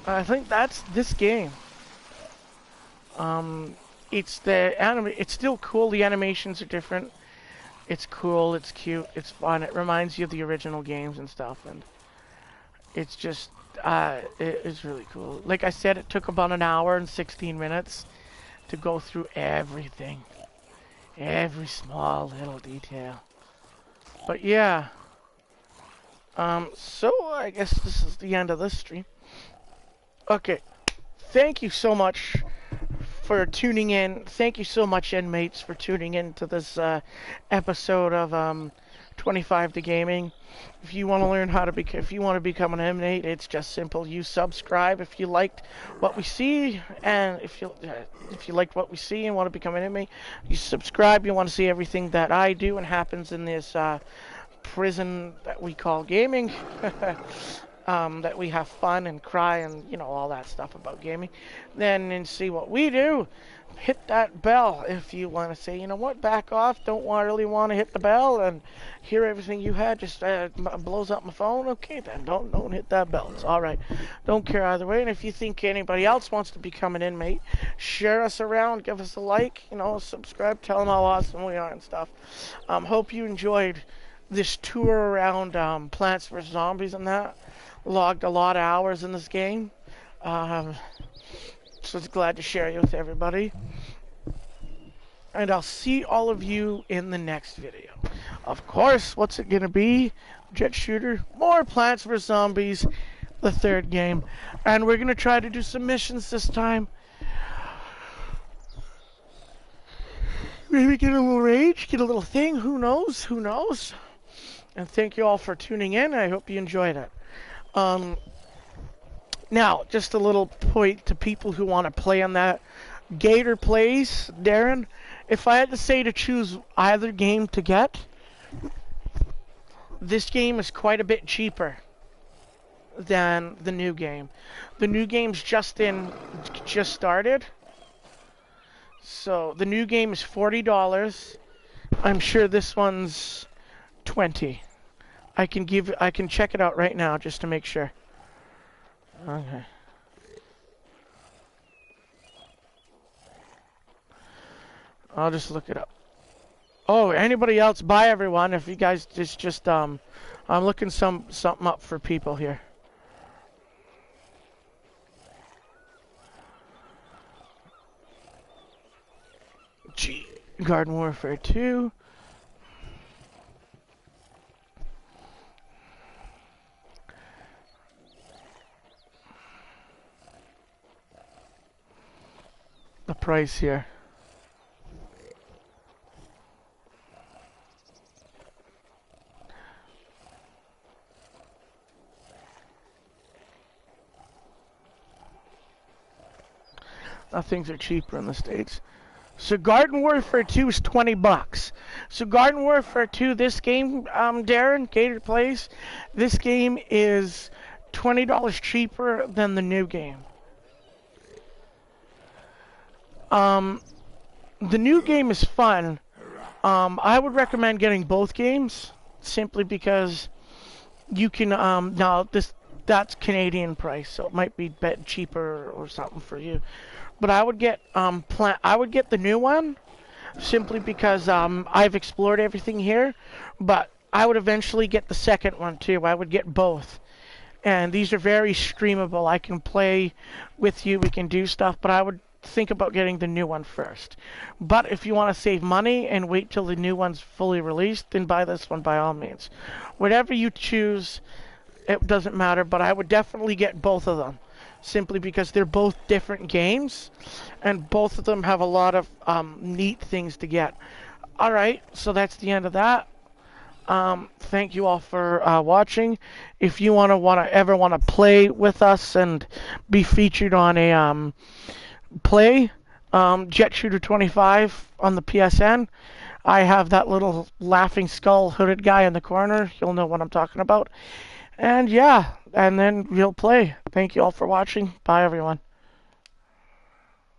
I think that's this game. It's it's still cool. The animations are different. It's cool. It's cute. It's fun. It reminds you of the original games and stuff, and it's just it's really cool. Like I said, it took about an hour and 16 minutes to go through everything. Every small little detail. But yeah. So I guess this is the end of this stream. Okay. Thank you so much for tuning in. Thank you so much, inmates, for tuning in to this episode of 25 to Gaming. If you want to learn how to if you want to become an inmate, it's just simple. You subscribe if you liked what we see, and if you liked what we see and want to become an inmate, you subscribe. You want to see everything that I do and happens in this prison that we call gaming. That we have fun and cry and, you know, all that stuff about gaming. Then and see what we do. Hit that bell if you want to say, you know what, back off. Don't really want to hit the bell and hear everything you had. Just blows up my phone. Okay, then don't hit that bell. It's all right. Don't care either way. And if you think anybody else wants to become an inmate, share us around. Give us a like. You know, subscribe. Tell them how awesome we are and stuff. Hope you enjoyed this tour around Plants vs. Zombies and that. Logged a lot of hours in this game. So it's glad to share you with everybody. And I'll see all of you in the next video. Of course, what's it gonna be? Jet shooter, more Plants vs. Zombies, the third game. And we're gonna try to do some missions this time. Maybe get a little rage, get a little thing, who knows, who knows. And thank you all for tuning in. I hope you enjoyed it. Now, just a little point to people who want to play on that. Gator Plays, Darren, if I had to say to choose either game to get, this game is quite a bit cheaper than the new game. The new game's just started. So, the new game is $40. I'm sure this one's $20. I can check it out right now just to make sure. Okay. I'll just look it up. Oh, anybody else? Bye, everyone. If you guys just I'm looking something up for people here. Garden Warfare 2. The price here. Things are cheaper in the States. So Garden Warfare 2 is $20. So Garden Warfare 2, this game, Darren, Gator Plays, this game is $20 cheaper than the new game. The new game is fun. I would recommend getting both games simply because you can now that's Canadian price, so it might be cheaper or something for you. But I would get the new one simply because I've explored everything here, but I would eventually get the second one too. I would get both. And these are very streamable. I can play with you, we can do stuff, but I would think about getting the new one first. But if you want to save money and wait till the new one's fully released, then buy this one by all means. Whatever you choose, it doesn't matter, but I would definitely get both of them. Simply because they're both different games, and both of them have a lot of neat things to get. Alright, so that's the end of that. Thank you all for watching. If you ever want to play with us and be featured on a play, Jet Shooter 25 on the PSN. I have that little laughing skull hooded guy in the corner. You'll know what I'm talking about. And yeah, and then we'll play. Thank you all for watching. Bye, everyone.